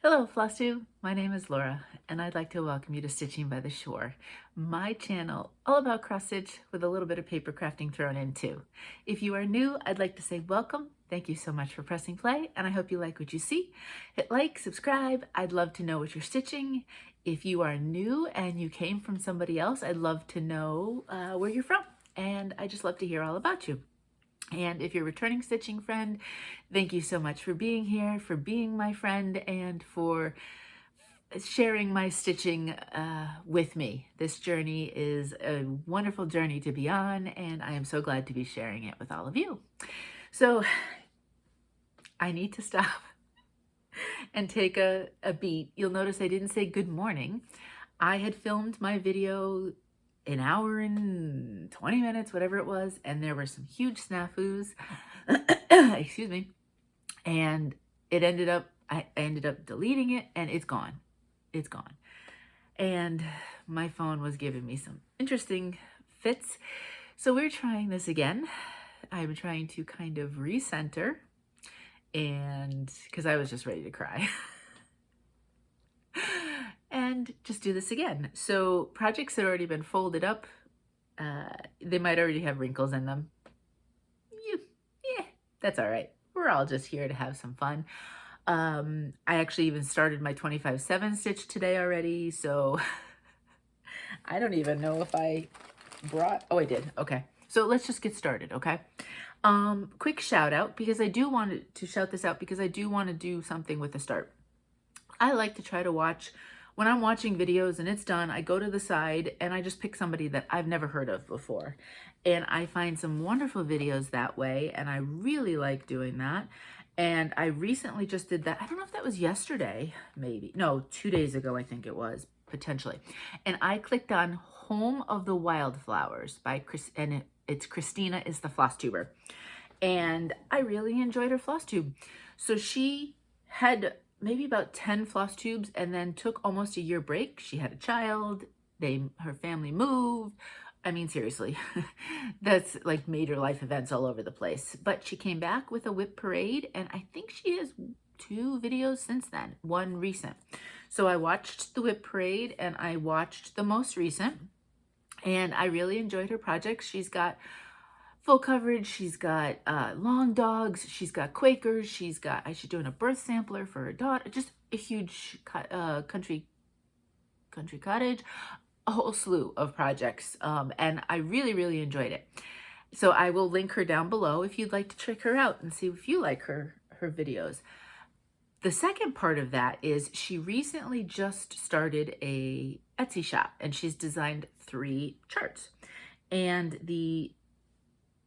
Hello, Flosstube. My name is Laura, and I'd like to welcome you to Stitching by the Shore, my channel all about cross stitch with a little bit of paper crafting thrown in too. If you are new, I'd like to say welcome. Thank you so much for pressing play, and I hope you like what you see. Hit like, subscribe. I'd love to know what you're stitching. If you are new and you came from somebody else, I'd love to know where you're from, and I just love to hear all about you. And if you're a returning stitching friend, thank you so much for being here, for being my friend, and for sharing my stitching with me. This journey is a wonderful journey to be on, and I am so glad to be sharing it with all of you. So I need to stop and take a beat. You'll notice I didn't say good morning. I had filmed my video an hour and 20 minutes, whatever it was, and there were some huge snafus, excuse me, and I ended up deleting it, and it's gone. It's gone. And my phone was giving me some interesting fits. So we're trying this again. I'm trying to kind of recenter, and because I was just ready to cry. And just do this again. So projects had already been folded up. They might already have wrinkles in them. Yeah, that's all right. We're all just here to have some fun. I actually even started my 25/7 stitch today already, so I don't even know if I brought, oh, I did. Okay, so let's just get started, okay? Quick shout out, because I do want to shout this out because I do want to do something with the start. I like to try to watch, when I'm watching videos and it's done, I go to the side and I just pick somebody that I've never heard of before. And I find some wonderful videos that way, and I really like doing that. And I recently just did that. I don't know if that was yesterday, maybe. No, 2 days ago, I think it was, potentially. And I clicked on Home of the Wildflowers by Chris, and it's Christina is the Flosstuber. And I really enjoyed her floss tube. So she had maybe about 10 floss tubes and then took almost a year break. She had a child, her family moved. I mean, seriously, that's like major life events all over the place. But she came back with a whip parade, and I think she has 2 videos since then, one recent. So I watched the whip parade and I watched the most recent, and I really enjoyed her projects. She's got full coverage. She's got long dogs. She's got Quakers. She's doing a birth sampler for her daughter. Just a huge country cottage, a whole slew of projects. And I really, really enjoyed it. So I will link her down below if you'd like to check her out and see if you like her videos. The second part of that is she recently just started a Etsy shop, and she's designed 3 charts. And the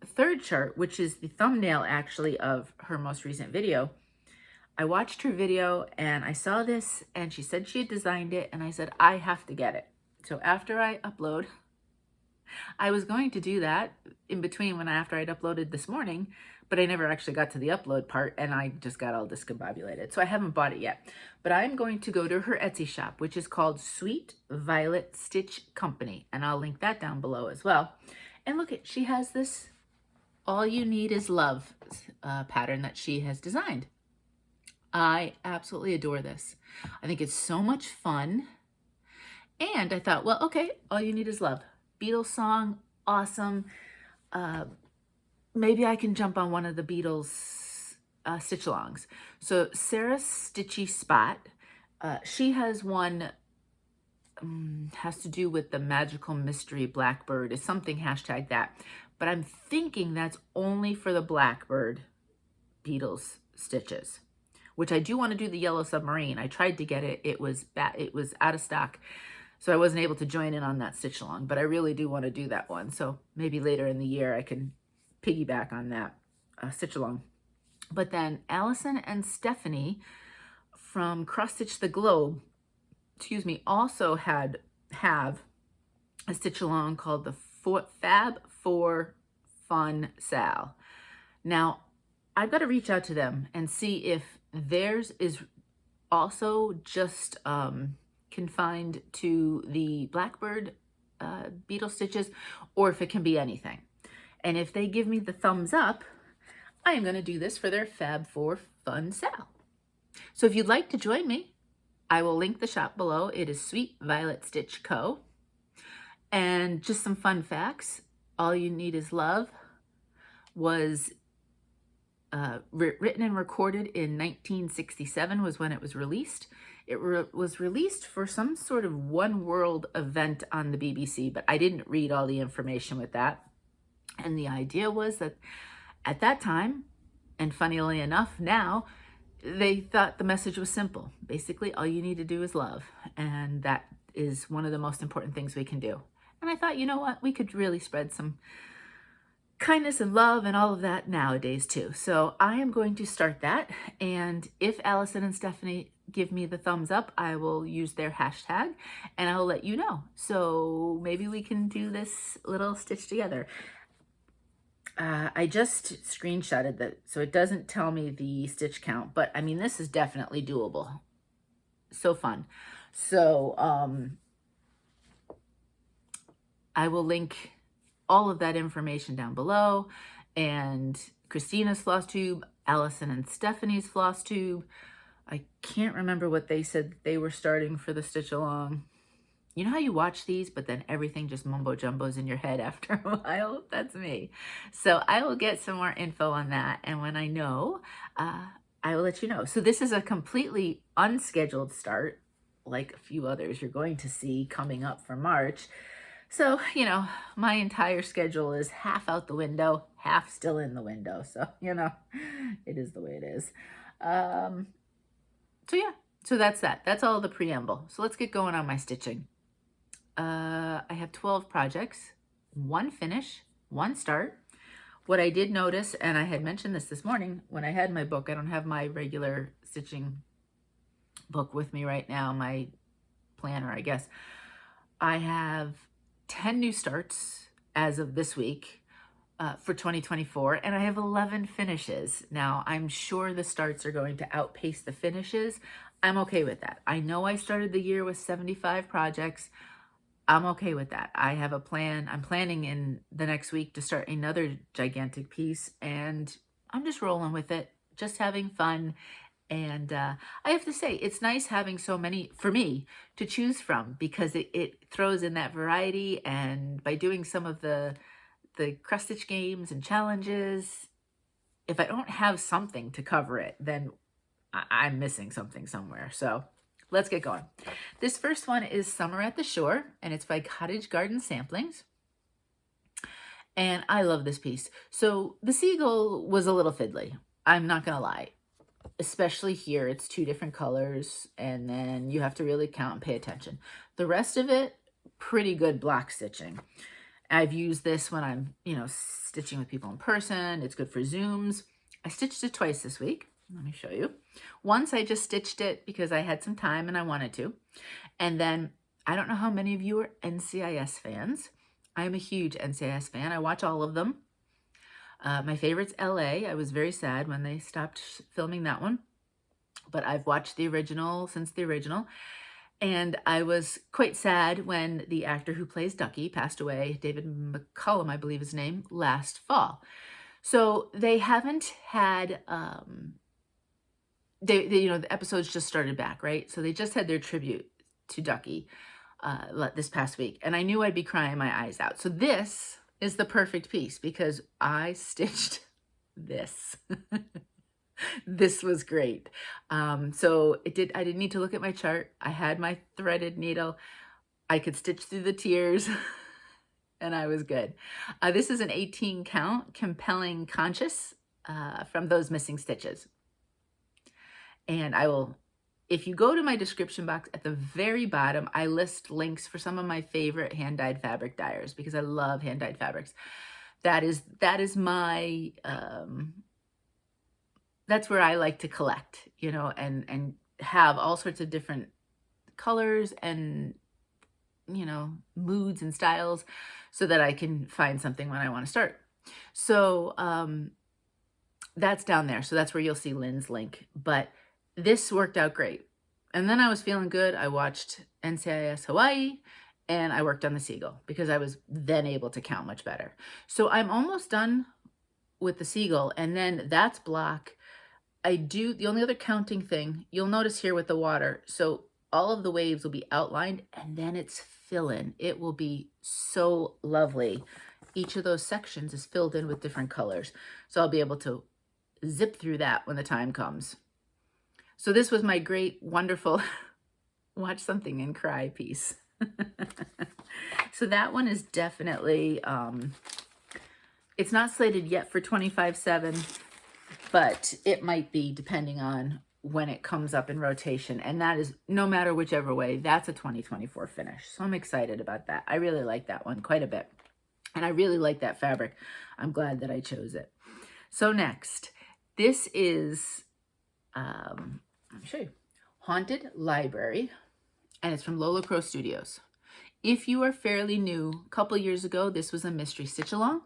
third chart, which is the thumbnail actually of her most recent video, I watched her video and I saw this, and she said she had designed it, and I said, I have to get it. So after I upload, I was going to do that in between after I'd uploaded this morning, but I never actually got to the upload part, and I just got all discombobulated. So I haven't bought it yet, but I'm going to go to her Etsy shop, which is called Sweet Violet Stitch Company. And I'll link that down below as well. And look, she has this All You Need Is Love pattern that she has designed. I absolutely adore this. I think it's so much fun. And I thought, well, okay, All You Need Is Love. Beatles song, awesome. Maybe I can jump on one of the Beatles stitch-alongs. So Sarah Stitchy Spot, she has one, has to do with the magical mystery Blackbird, is something hashtag that. But I'm thinking that's only for the Blackbird Beatles stitches, which I do want to do the Yellow Submarine. I tried to get it. It was out of stock. So I wasn't able to join in on that stitch along, but I really do want to do that one. So maybe later in the year I can piggyback on that stitch along. But then Allison and Stephanie from Cross Stitch the Globe, excuse me, also have a stitch along called the Fab 4 Fun Sal. Now, I've got to reach out to them and see if theirs is also just confined to the Blackbird beetle stitches, or if it can be anything. And if they give me the thumbs up, I am going to do this for their Fab 4 Fun Sal. So if you'd like to join me, I will link the shop below. It is Sweet Violet Stitch Co. And just some fun facts. All You Need Is Love was written and recorded in 1967 was when it was released. It was released for some sort of One World event on the BBC, but I didn't read all the information with that. And the idea was that at that time, and funnily enough now, they thought the message was simple. Basically, all you need to do is love. And that is one of the most important things we can do. And I thought, you know what? We could really spread some kindness and love and all of that nowadays too. So I am going to start that. And if Allison and Stephanie give me the thumbs up, I will use their hashtag and I'll let you know. So maybe we can do this little stitch together. I just screenshotted that, so it doesn't tell me the stitch count, but I mean, this is definitely doable. So fun. So I will link all of that information down below, and Christina's Flosstube, Allison and Stephanie's Flosstube. I can't remember what they said they were starting for the stitch along. You know how you watch these, but then everything just mumbo jumbos in your head after a while? That's me. So I will get some more info on that. And when I know, I will let you know. So this is a completely unscheduled start, like a few others you're going to see coming up for March. So, you know, my entire schedule is half out the window, half still in the window. So, you know, it is the way it is. So yeah, so that's that. That's all the preamble. So let's get going on my stitching. I have 12 projects, 1 finish, 1 start. What I did notice, and I had mentioned this morning when I had my book, I don't have my regular stitching book with me right now, my planner, I guess. I have 10 new starts as of this week for 2024, and I have 11 finishes. Now, I'm sure the starts are going to outpace the finishes. I'm okay with that. I know I started the year with 75 projects. I'm okay with that. I have a plan. I'm planning in the next week to start another gigantic piece, and I'm just rolling with it, just having fun. And I have to say, it's nice having so many, for me, to choose from, because it throws in that variety. And by doing some of the cross stitch games and challenges, if I don't have something to cover it, then I'm missing something somewhere. So let's get going. This first one is Summer at the Shore, and it's by Cottage Garden Samplings. And I love this piece. So the seagull was a little fiddly, I'm not gonna lie. Especially here, it's 2 different colors, and then you have to really count and pay attention. The rest of it, pretty good block stitching. I've used this when I'm, you know, stitching with people in person. It's good for Zooms. I stitched it twice this week. Let me show you. Once I just stitched it because I had some time and I wanted to. And then, I don't know how many of you are NCIS fans. I am a huge NCIS fan. I watch all of them. My favorite's LA. I was very sad when they stopped filming that one. But I've watched the original since the original. And I was quite sad when the actor who plays Ducky passed away, David McCullum, I believe his name, last fall. So they haven't had... you know, the episodes just started back, right? So they just had their tribute to Ducky this past week. And I knew I'd be crying my eyes out. So this is the perfect piece because I stitched this. This was great. So I didn't need to look at my chart. I had my threaded needle. I could stitch through the tears and I was good. This is an 18 count compelling Conchis from Those Missing Stitches. And I will, if you go to my description box at the very bottom, I list links for some of my favorite hand-dyed fabric dyers because I love hand-dyed fabrics. That is my, that's where I like to collect, you know, and have all sorts of different colors and, you know, moods and styles so that I can find something when I want to start. So that's down there. So that's where you'll see Lynn's link. But this worked out great. And then I was feeling good. I watched NCIS Hawaii and I worked on the seagull because I was then able to count much better. So I'm almost done with the seagull, and then that's block. I do, the only other counting thing, you'll notice here with the water. So all of the waves will be outlined, and then it's fill-in. It will be so lovely. Each of those sections is filled in with different colors. So I'll be able to zip through that when the time comes. So this was my great, wonderful watch something and cry piece. So that one is definitely, it's not slated yet for 25/7, but it might be depending on when it comes up in rotation. And that is, no matter whichever way, that's a 2024 finish. So I'm excited about that. I really like that one quite a bit. And I really like that fabric. I'm glad that I chose it. So next, this is, let me show you, Haunted Library, and it's from Lola Crow Studios. If you are fairly new, a couple years ago, this was a mystery stitch along.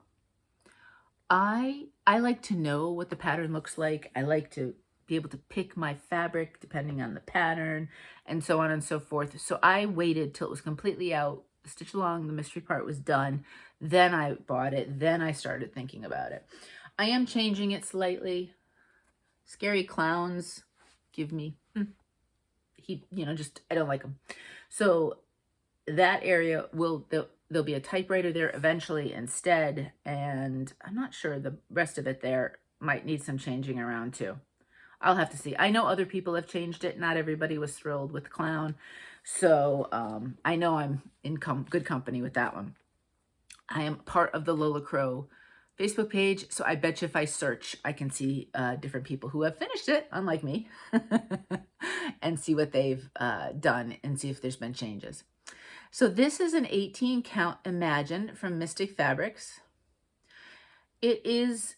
I like to know what the pattern looks like. I like to be able to pick my fabric depending on the pattern and so on and so forth. So I waited till it was completely out, the stitch along, the mystery part was done. Then I bought it. Then I started thinking about it. I am changing it slightly. Scary clowns give me, I don't like them. So that area there'll be a typewriter there eventually instead. And I'm not sure the rest of it there might need some changing around too. I'll have to see. I know other people have changed it. Not everybody was thrilled with the clown. So I know I'm in good company with that one. I am part of the Lola Crow Facebook page. So I bet you if I search, I can see different people who have finished it, unlike me, and see what they've done and see if there's been changes. So this is an 18 count Imagine from Mystic Fabrics. It is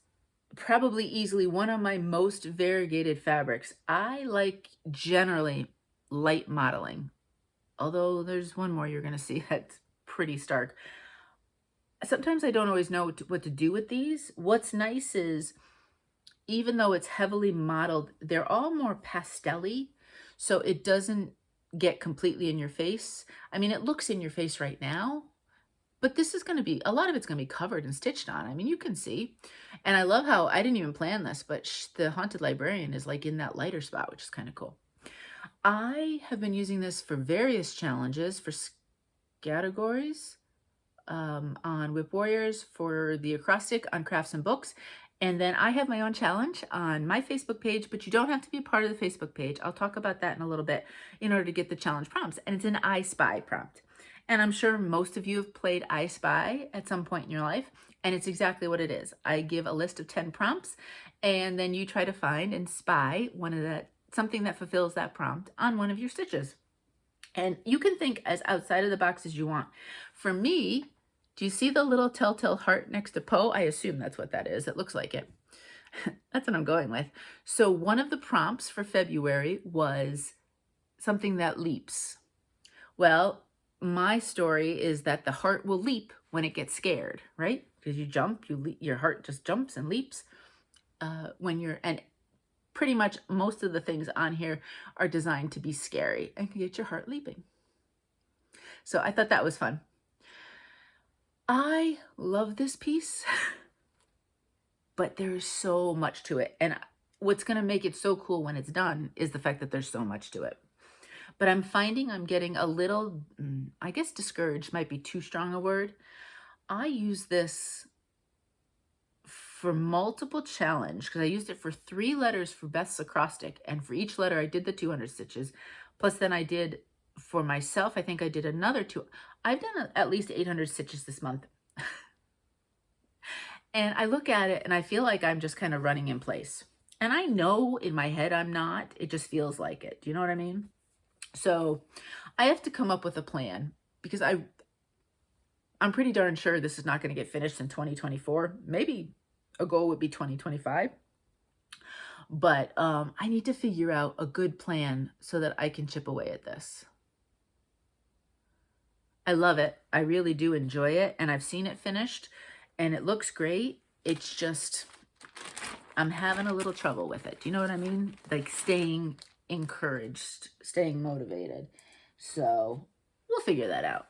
probably easily one of my most variegated fabrics. I like generally light modeling, although there's one more you're going to see that's pretty stark. Sometimes I don't always know what to do with these. What's nice is, even though it's heavily modeled, they're all more pastel-y, so it doesn't get completely in your face. I mean, it looks in your face right now, but this is going to be, a lot of it's going to be covered and stitched on. I mean, you can see. And I love how, I didn't even plan this, but the Haunted Librarian is like in that lighter spot, which is kind of cool. I have been using this for various challenges, for categories, on Whip Warriors, for the acrostic on Crafts and Books. And then I have my own challenge on my Facebook page, but you don't have to be part of the Facebook page. I'll talk about that in a little bit in order to get the challenge prompts. And it's an I Spy prompt. And I'm sure most of you have played I Spy at some point in your life. And it's exactly what it is. I give a list of 10 prompts, and then you try to find and spy something that fulfills that prompt on one of your stitches. And you can think as outside of the box as you want. For me, do you see the little telltale heart next to Poe? I assume that's what that is. It looks like it. That's what I'm going with. So one of the prompts for February was something that leaps. Well, my story is that the heart will leap when it gets scared, right? Because you jump, your heart just jumps and leaps and pretty much most of the things on here are designed to be scary and can get your heart leaping. So I thought that was fun. I love this piece, but there is so much to it. And what's going to make it so cool when it's done is the fact that there's so much to it. But I'm finding I'm getting a little, I guess discouraged might be too strong a word. I use this for multiple challenge because I used it for 3 letters for Beth's acrostic. And for each letter, I did the 200 stitches. Plus then I did for myself, I think I did another 2. I've done at least 800 stitches this month. And I look at it and I feel like I'm just kind of running in place. And I know in my head I'm not. It just feels like it. Do you know what I mean? So I have to come up with a plan because I'm pretty darn sure this is not going to get finished in 2024. Maybe a goal would be 2025. But I need to figure out a good plan so that I can chip away at this. I love it. I really do enjoy it. And I've seen it finished and it looks great. It's just, I'm having a little trouble with it. Do you know what I mean? Like staying encouraged, staying motivated. So we'll figure that out.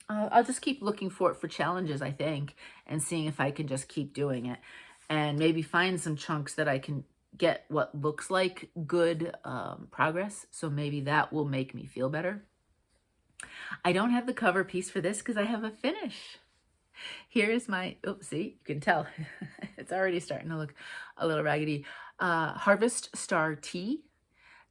I'll just keep looking for challenges, I think, and seeing if I can just keep doing it and maybe find some chunks that I can get what looks like good progress. So maybe that will make me feel better. I don't have the cover piece for this because I have a finish. Here is my, oh, see, you can tell it's already starting to look a little raggedy. Harvest Star Tea.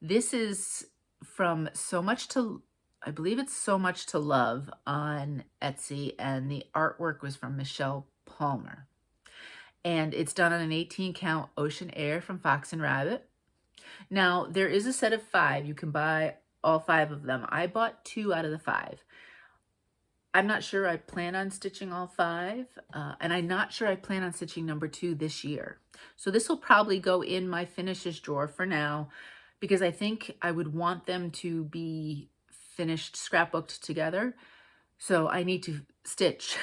This is from So Much to, I believe it's So Much to Love on Etsy, and the artwork was from Michelle Palmer. And it's done on an 18 count Ocean Air from Fox and Rabbit. Now, there is a set of 5. You can buy all 5 of them. I bought 2 out of the 5. I'm not sure I plan on stitching all 5, and I'm not sure I plan on stitching number 2 this year. So this will probably go in my finishes drawer for now, because I think I would want them to be finished, scrapbooked together. So I need to stitch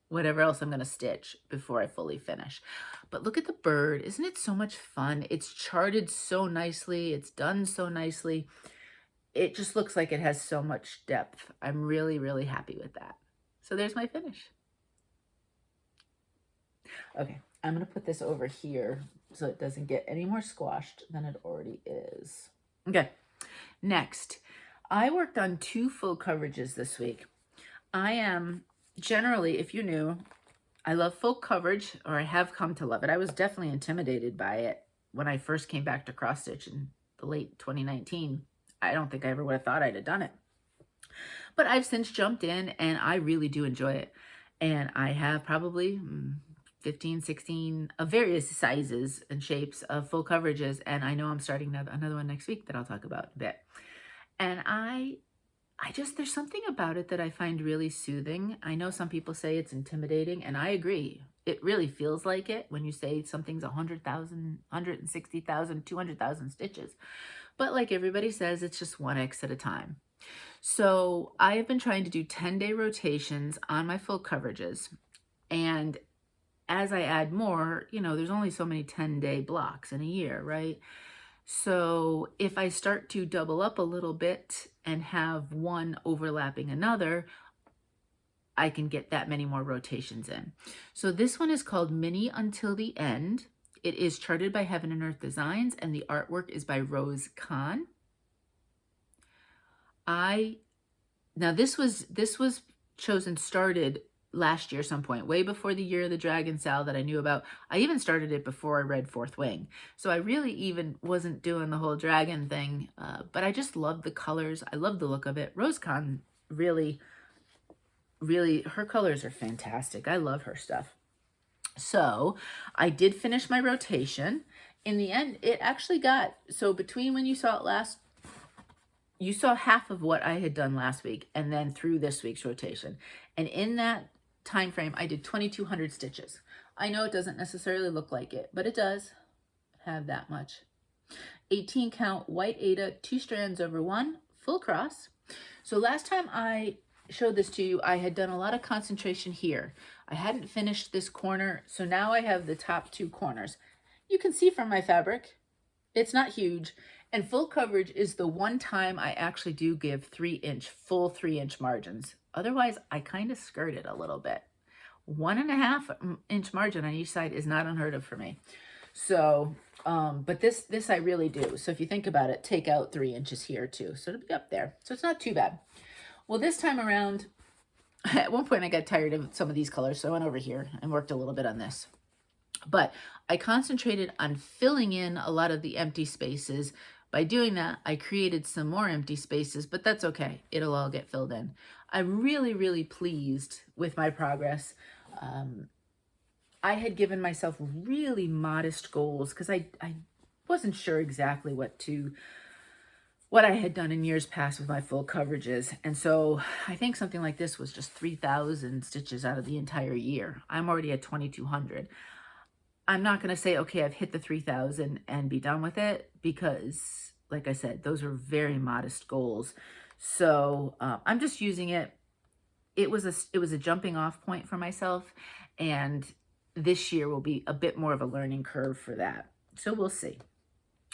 whatever else I'm going to stitch before I fully finish. But look at the bird. Isn't it so much fun? It's charted so nicely. It's done so nicely. It just looks like it has so much depth. I'm really, really happy with that. So there's my finish. Okay, I'm going to put this over here so it doesn't get any more squashed than it already is. Okay, next, I worked on 2 full coverages this week. I am generally, if you're new, I love full coverage, or I have come to love it. I was definitely intimidated by it when I first came back to cross stitch in the late 2019. I don't think I ever would have thought I'd have done it. But I've since jumped in, and I really do enjoy it. And I have probably 15, 16 of various sizes and shapes of full coverages. And I know I'm starting another one next week that I'll talk about a bit. And I just, there's something about it that I find really soothing. I know some people say it's intimidating, and I agree. It really feels like it when you say something's 100,000, 160,000, 200,000 stitches. But like everybody says, it's just 1x at a time. So I have been trying to do 10-day rotations on my full coverages. And as I add more, you know, there's only so many 10-day blocks in a year, right? So if I start to double up a little bit and have one overlapping another, I can get that many more rotations in. So this one is called Mini Until the End. It is charted by Heaven and Earth Designs, and the artwork is by Rose Kahn. Now this was started last year some point, way before the Year of the Dragonsal that I knew about. I even started it before I read Fourth Wing. So I really even wasn't doing the whole dragon thing, but I just loved the colors. I love the look of it. Rose Kahn really, her colors are fantastic. I love her stuff. So I did finish my rotation. In the end, it actually got, so between when you saw it last, you saw half of what I had done last week, and then through this week's rotation. And in that time frame, I did 2,200 stitches. I know it doesn't necessarily look like it, but it does have that much. 18 count white aida, 2 strands over 1, full cross. So last time I showed this to you, I had done a lot of concentration here. I hadn't finished this corner, so now I have the top 2 corners. You can see from my fabric, it's not huge, and full coverage is the one time I actually do give full 3-inch margins. Otherwise, I kind of skirt it a little bit. 1.5 inch margin on each side is not unheard of for me. So, but this I really do. So if you think about it, take out 3 inches here too. So it'll be up there. So it's not too bad. Well, this time around, at one point I got tired of some of these colors, so I went over here and worked a little bit on this. But I concentrated on filling in a lot of the empty spaces. By doing that, I created some more empty spaces, but that's okay. It'll all get filled in. I'm really, really pleased with my progress. I had given myself really modest goals because I wasn't sure exactly what I had done in years past with my full coverages. And so I think something like this was just 3,000 stitches out of the entire year. I'm already at 2,200. I'm not going to say, okay, I've hit the 3,000 and be done with it, because like I said, those are very modest goals. So I'm just using it. It was a jumping off point for myself. And this year will be a bit more of a learning curve for that. So we'll see.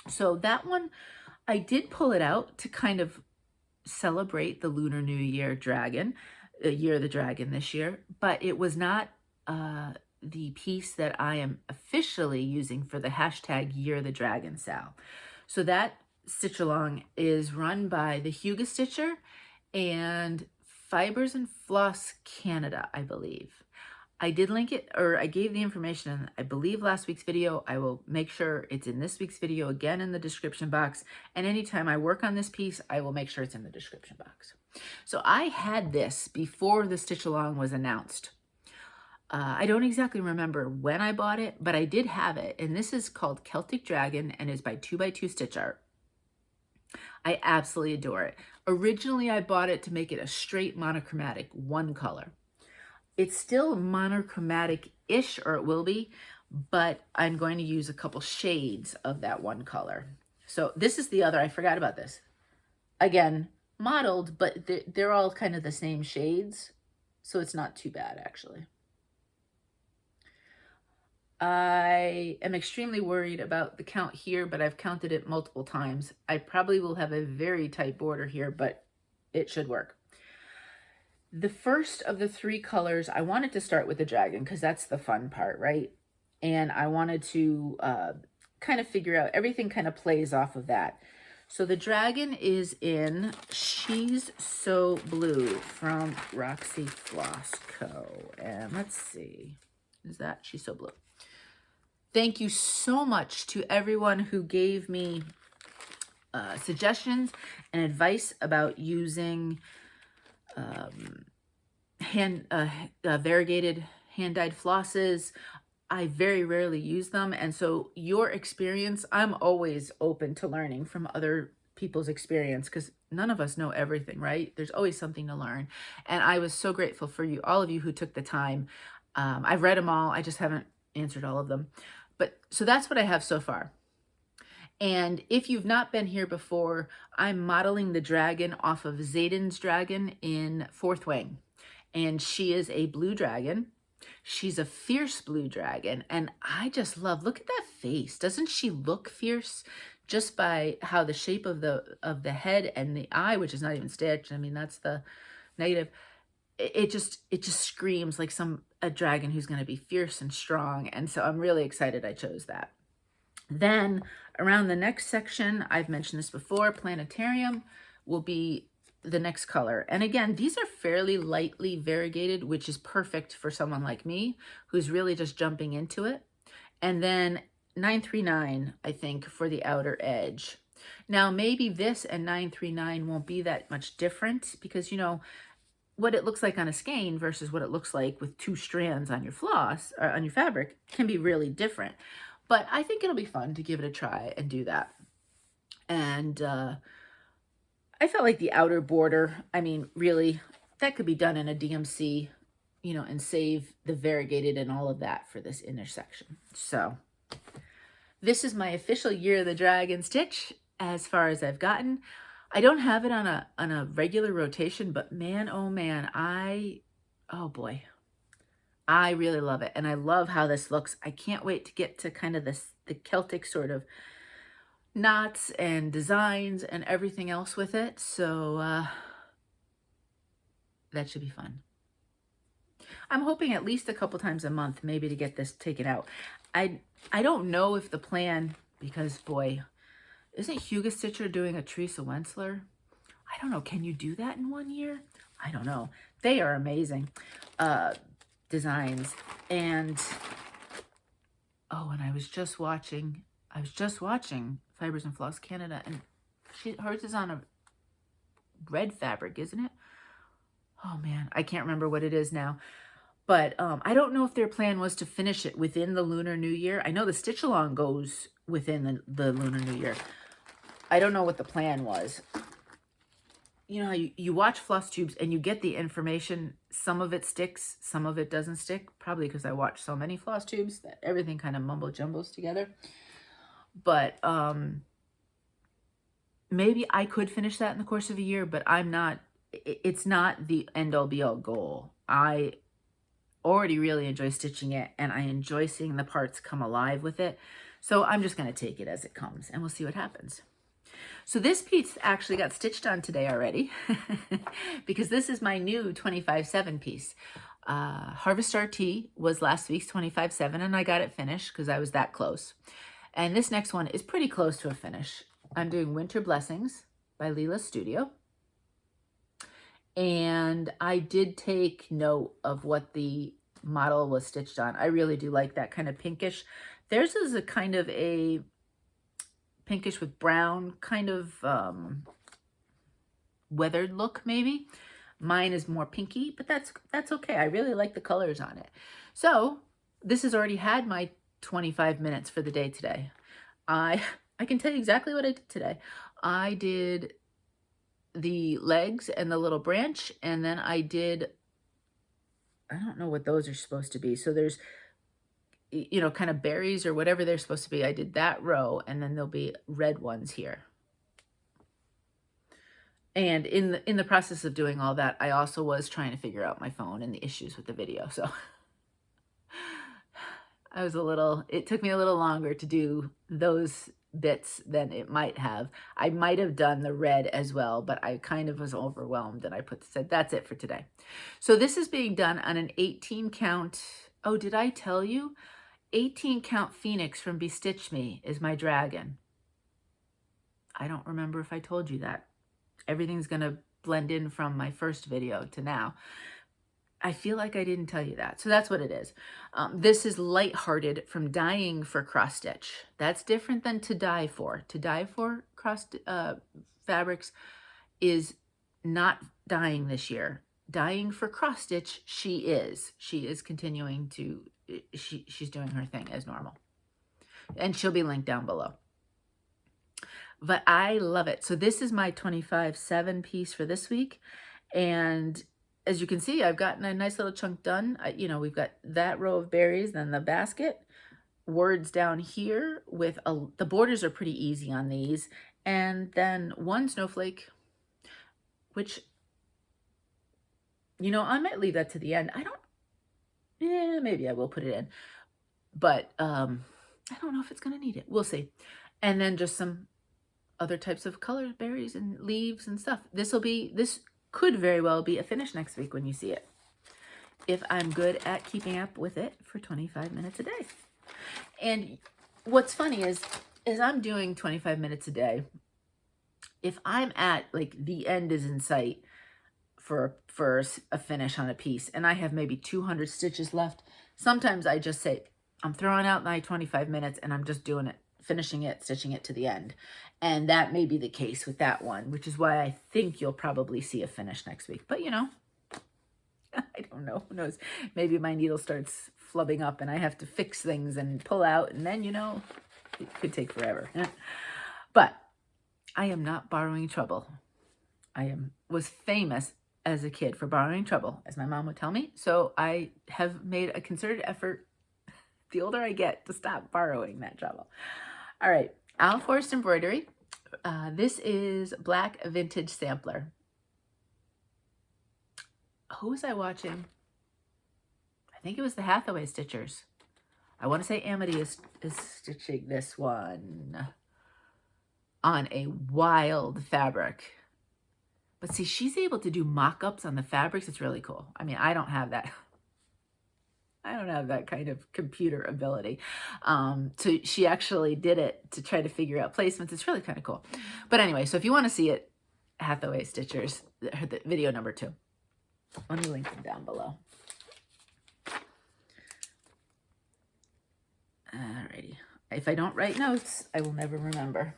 So that one, I did pull it out to kind of celebrate the Lunar New Year dragon, Year of the Dragon this year, but it was not the piece that I am officially using for the hashtag yearofthedragonsal. So that stitch along is run by the Huga Stitcher and Fibers and Floss Canada, I believe. I did link it, or I gave the information in, I believe, last week's video. I will make sure it's in this week's video again in the description box. And anytime I work on this piece, I will make sure it's in the description box. So I had this before the stitch along was announced. I don't exactly remember when I bought it, but I did have it. And this is called Celtic Dragon and is by 2x2 Stitch Art. I absolutely adore it. Originally, I bought it to make it a straight monochromatic, one color. It's still monochromatic-ish, or it will be, but I'm going to use a couple shades of that one color. So this is the other, I forgot about this. Again, modeled, but they're all kind of the same shades, so it's not too bad, actually. I am extremely worried about the count here, but I've counted it multiple times. I probably will have a very tight border here, but it should work. The first of the three colors, I wanted to start with the dragon because that's the fun part, right? And I wanted to kind of figure out, everything kind of plays off of that. So the dragon is in She's So Blue from Roxy Floss Co. And let's see, is that She's So Blue? Thank you so much to everyone who gave me suggestions and advice about using variegated hand-dyed flosses. I very rarely use them, and so your experience, I'm always open to learning from other people's experience because none of us know everything, right? There's always something to learn, and I was so grateful for you, all of you who took the time. I've read them all. I just haven't answered all of them. But so that's what I have so far. And if you've not been here before, I'm modeling the dragon off of Zayden's dragon in Fourth Wing. And she is a blue dragon. She's a fierce blue dragon. And I just love, look at that face. Doesn't she look fierce just by how the shape of the head and the eye, which is not even stitched. I mean, that's the negative. It just screams like a dragon who's going to be fierce and strong. And so I'm really excited I chose that. Then around the next section, I've mentioned this before, Planetarium will be the next color. And again, these are fairly lightly variegated, which is perfect for someone like me who's really just jumping into it. And then 939, I think, for the outer edge. Now, maybe this and 939 won't be that much different because, you know, what it looks like on a skein versus what it looks like with two strands on your floss or on your fabric can be really different. But I think it'll be fun to give it a try and do that. And I felt like the outer border, I mean, really, that could be done in a DMC, you know, and save the variegated and all of that for this inner section. So this is my official Year of the Dragon stitch as far as I've gotten. I don't have it on a regular rotation, but man, oh man, oh boy, I really love it. And I love how this looks. I can't wait to get to kind of the Celtic sort of knots and designs and everything else with it. So that should be fun. I'm hoping at least a couple times a month, maybe, to get this taken out. I don't know if the plan, because boy, isn't Huga Stitcher doing a Teresa Wensler? I don't know. Can you do that in 1 year? I don't know. They are amazing designs. And oh, and I was just watching Fibers and Floss Canada, and hers is on a red fabric, isn't it? Oh man, I can't remember what it is now. But I don't know if their plan was to finish it within the Lunar New Year. I know the stitch along goes within the Lunar New Year. I don't know what the plan was. You know how you watch Flosstubes and you get the information. Some of it sticks, some of it doesn't stick. Probably because I watch so many Flosstubes that everything kind of mumbo jumbos together. But maybe I could finish that in the course of a year, but I'm not. It's not the end-all be-all goal. I already really enjoy stitching it, and I enjoy seeing the parts come alive with it. So I'm just going to take it as it comes, and we'll see what happens. So this piece actually got stitched on today already because this is my new 25/7 piece. Harvest RT was last week's 25/7, and I got it finished because I was that close. And this next one is pretty close to a finish. I'm doing Winter Blessings by Lila Studio. And I did take note of what the model was stitched on. I really do like that kind of pinkish. Theirs is a kind of a pinkish with brown, kind of weathered look maybe. Mine is more pinky, but that's okay. I really like the colors on it. So this has already had my 25 minutes for the day today. I can tell you exactly what I did today. I did the legs and the little branch, and then I did, I don't know what those are supposed to be. So there's, you know, kind of berries or whatever they're supposed to be. I did that row, and then there'll be red ones here. And in the process of doing all that, I also was trying to figure out my phone and the issues with the video. So it took me a little longer to do those bits than it might have. I might have done the red as well, but I kind of was overwhelmed and I said, that's it for today. So this is being done on an 18 count. Oh, did I tell you? 18 count Phoenix from Bestitchme is my dragon. I don't remember if I told you that. Everything's going to blend in from my first video to now. I feel like I didn't tell you that. So that's what it is. This is Lighthearted from Dyeing for Cross Stitch. That's different than To Dye For. To Dye For cross fabrics is not dyeing this year. Dyeing for Cross Stitch, she is. She is continuing to, she's doing her thing as normal. And she'll be linked down below. But I love it. So this is my 25/7 piece for this week. And as you can see, I've gotten a nice little chunk done. You know, we've got that row of berries, then the basket, words down here with the borders are pretty easy on these. And then one snowflake, which, you know, I might leave that to the end. Yeah, maybe I will put it in. But I don't know if it's going to need it. We'll see. And then just some other types of colors, berries and leaves and stuff. This could very well be a finish next week when you see it, if I'm good at keeping up with it for 25 minutes a day. And what's funny is I'm doing 25 minutes a day. If I'm at, like, the end is in sight for a finish on a piece, and I have maybe 200 stitches left, sometimes I just say, I'm throwing out my 25 minutes and I'm just doing it, finishing it, stitching it to the end. And that may be the case with that one, which is why I think you'll probably see a finish next week. But, you know, I don't know. Who knows? Maybe my needle starts flubbing up and I have to fix things and pull out. And then, you know, it could take forever. But I am not borrowing trouble. Was famous as a kid for borrowing trouble, as my mom would tell me. So I have made a concerted effort, the older I get, to stop borrowing that trouble. All right, Owl Forest Embroidery. This is Black Vintage Sampler. Who was I watching? I think it was the Hathaway Stitchers. I want to say Amity is stitching this one on a wild fabric. But see, she's able to do mock-ups on the fabrics. It's really cool. I mean, I don't have that. I don't have that kind of computer ability. So she actually did it to try to figure out placements. It's really kind of cool. But anyway, so if you want to see it, Hathaway Stitchers, the video number 2. Let me link them down below. Alrighty. If I don't write notes, I will never remember.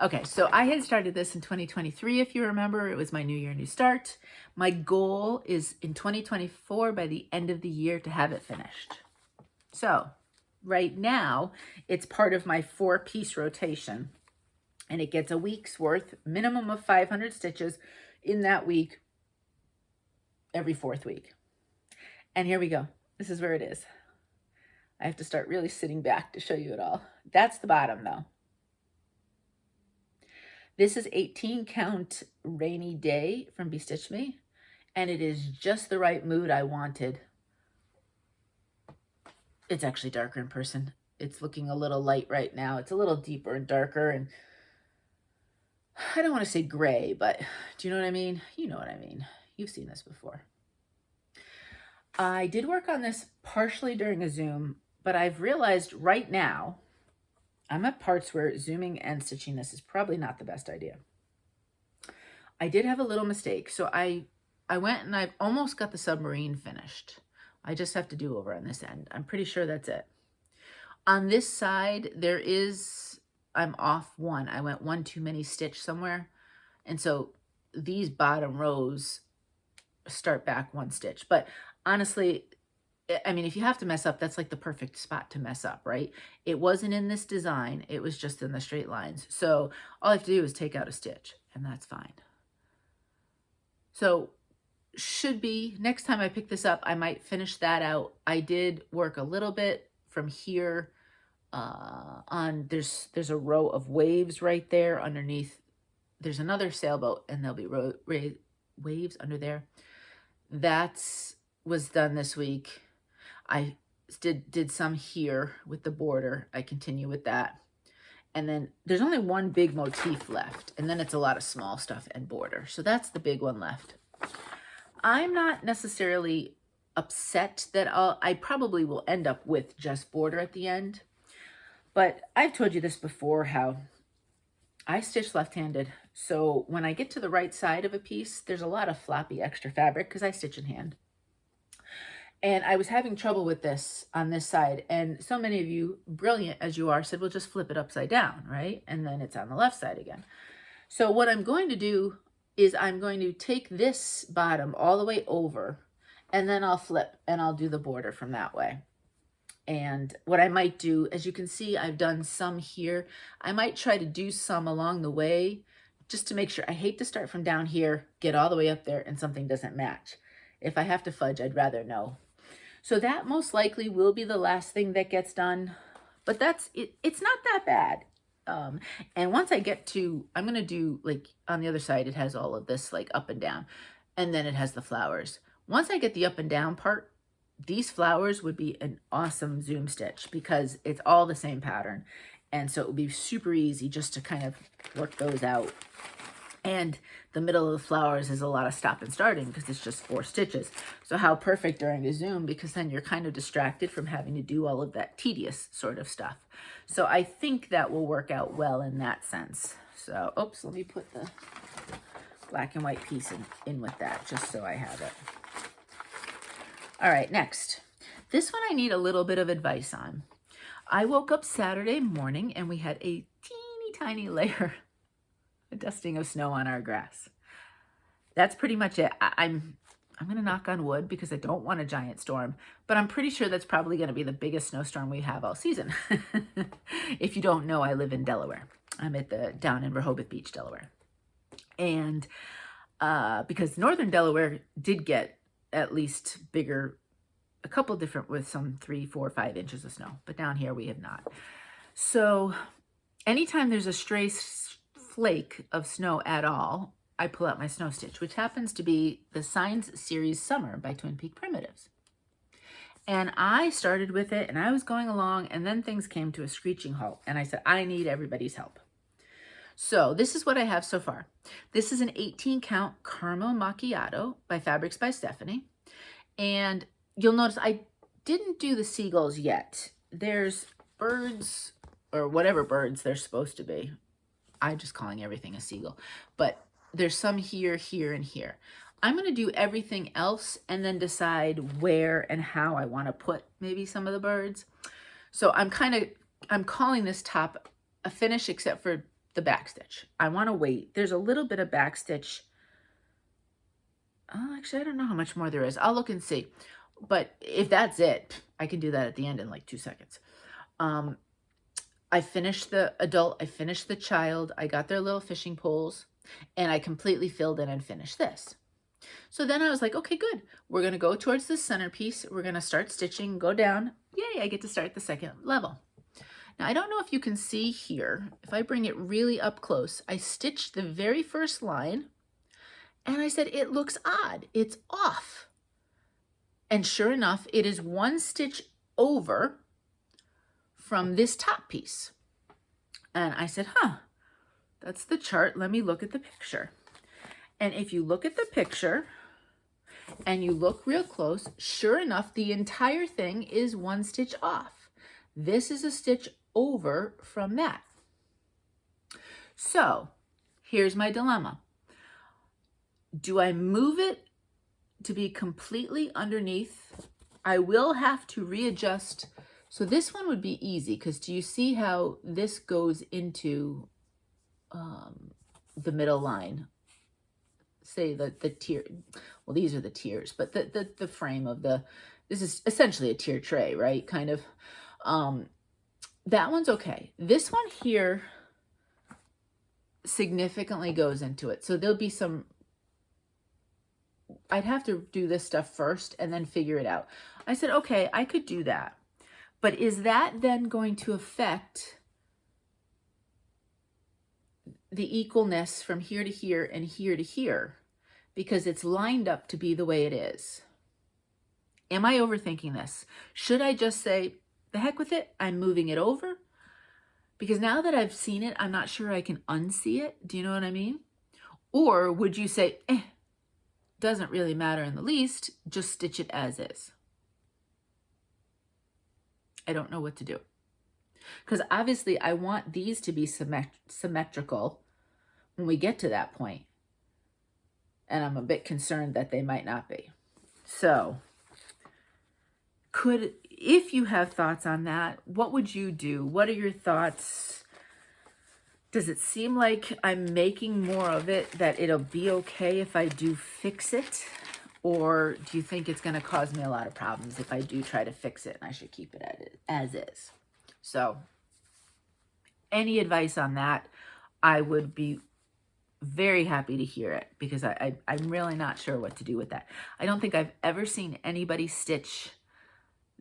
Okay, so I had started this in 2023, if you remember. It was my New Year, New Start. My goal is in 2024, by the end of the year, to have it finished. So right now, it's part of my 4-piece rotation. And it gets a week's worth, minimum of 500 stitches in that week, every 4th week. And here we go. This is where it is. I have to start really sitting back to show you it all. That's the bottom, though. This is 18 count Rainy Day from Bestitchme, and it is just the right mood I wanted. It's actually darker in person. It's looking a little light right now. It's a little deeper and darker, and I don't want to say gray, but do you know what I mean? You know what I mean. You've seen this before. I did work on this partially during a Zoom, but I've realized right now I'm at parts where zooming and stitching this is probably not the best idea. I did have a little mistake. So I went and I've almost got the submarine finished. I just have to do over on this end. I'm pretty sure that's it. On this side, I'm off one. I went one too many stitch somewhere. And so these bottom rows start back one stitch. But honestly, I mean, if you have to mess up, that's like the perfect spot to mess up, right? It wasn't in this design. It was just in the straight lines. So all I have to do is take out a stitch and that's fine. So should be, next time I pick this up, I might finish that out. I did work a little bit from here on, there's a row of waves right there underneath. There's another sailboat and there'll be waves under there. That's was done this week. I did some here with the border. I continue with that. And then there's only one big motif left. And then it's a lot of small stuff and border. So that's the big one left. I'm not necessarily upset that I probably will end up with just border at the end. But I've told you this before, how I stitch left-handed. So when I get to the right side of a piece, there's a lot of floppy extra fabric because I stitch in hand. And I was having trouble with this on this side. And so many of you, brilliant as you are, said, well, just flip it upside down, right? And then it's on the left side again. So what I'm going to do is I'm going to take this bottom all the way over, and then I'll flip and I'll do the border from that way. And what I might do, as you can see, I've done some here. I might try to do some along the way just to make sure. I hate to start from down here, get all the way up there, and something doesn't match. If I have to fudge, I'd rather know. So that most likely will be the last thing that gets done, but that's it. It's not that bad. And once I get to, I'm going to do, like, on the other side, it has all of this like up and down, and then it has the flowers. Once I get the up and down part, these flowers would be an awesome zoom stitch because it's all the same pattern. And so it would be super easy just to kind of work those out. And the middle of the flowers is a lot of stop and starting because it's just 4 stitches. So how perfect during a zoom, because then you're kind of distracted from having to do all of that tedious sort of stuff. So I think that will work out well in that sense. So, oops, let me put the black and white piece in with that just so I have it. All right, next. This one I need a little bit of advice on. I woke up Saturday morning and we had a teeny tiny layer, a dusting of snow on our grass. That's pretty much it. I'm going to knock on wood because I don't want a giant storm, but I'm pretty sure that's probably going to be the biggest snowstorm we have all season. If you don't know, I live in Delaware. I'm down in Rehoboth Beach, Delaware. And because northern Delaware did get at least bigger, a couple different with some 3, 4, 5 inches of snow, but down here we have not. So anytime there's a stray flake of snow at all, I pull out my snow stitch, which happens to be the Signs Series Summer by Twin Peak Primitives. And I started with it and I was going along, and then things came to a screeching halt and I said, I need everybody's help. So this is what I have so far. This is an 18 count Carmel Macchiato by Fabrics by Stephanie. And you'll notice I didn't do the seagulls yet. There's birds, or whatever birds they're supposed to be. I'm just calling everything a seagull. But there's some here, here, and here. I'm going to do everything else and then decide where and how I want to put maybe some of the birds. So I'm calling this top a finish except for the back stitch. I want to wait. There's a little bit of back stitch. Actually, I don't know how much more there is. I'll look and see. But if that's it, I can do that at the end in like 2 seconds. I finished the adult. I finished the child. I got their little fishing poles and I completely filled in and finished this. So then I was like, okay, good. We're going to go towards the centerpiece. We're going to start stitching, go down. Yay, I get to start the second level. Now, I don't know if you can see here, if I bring it really up close, I stitched the very first line and I said, it looks odd. It's off. And sure enough, it is 1 stitch over from this top piece. And I said, that's the chart. Let me look at the picture. And if you look at the picture, and you look real close, sure enough, the entire thing is one stitch off. This is a stitch over from that. So here's my dilemma. Do I move it to be completely underneath? I will have to readjust. So this one would be easy, because do you see how this goes into the middle line? Say the tier, well, these are the tiers, but the frame of this is essentially a tier tray, right? Kind of. That one's okay. This one here significantly goes into it. So there'll be some, I'd have to do this stuff first and then figure it out. I said, okay, I could do that. But is that then going to affect the equalness from here to here and here to here? Because it's lined up to be the way it is. Am I overthinking this? Should I just say, the heck with it, I'm moving it over? Because now that I've seen it, I'm not sure I can unsee it. Do you know what I mean? Or would you say, doesn't really matter in the least, just stitch it as is? I don't know what to do. Because obviously I want these to be symmetrical when we get to that point. And I'm a bit concerned that they might not be. So if you have thoughts on that, what would you do? What are your thoughts? Does it seem like I'm making more of it, that it'll be okay if I do fix it? Or do you think it's going to cause me a lot of problems if I do try to fix it and I should keep it as is? So any advice on that, I would be very happy to hear it, because I'm really not sure what to do with that. I don't think I've ever seen anybody stitch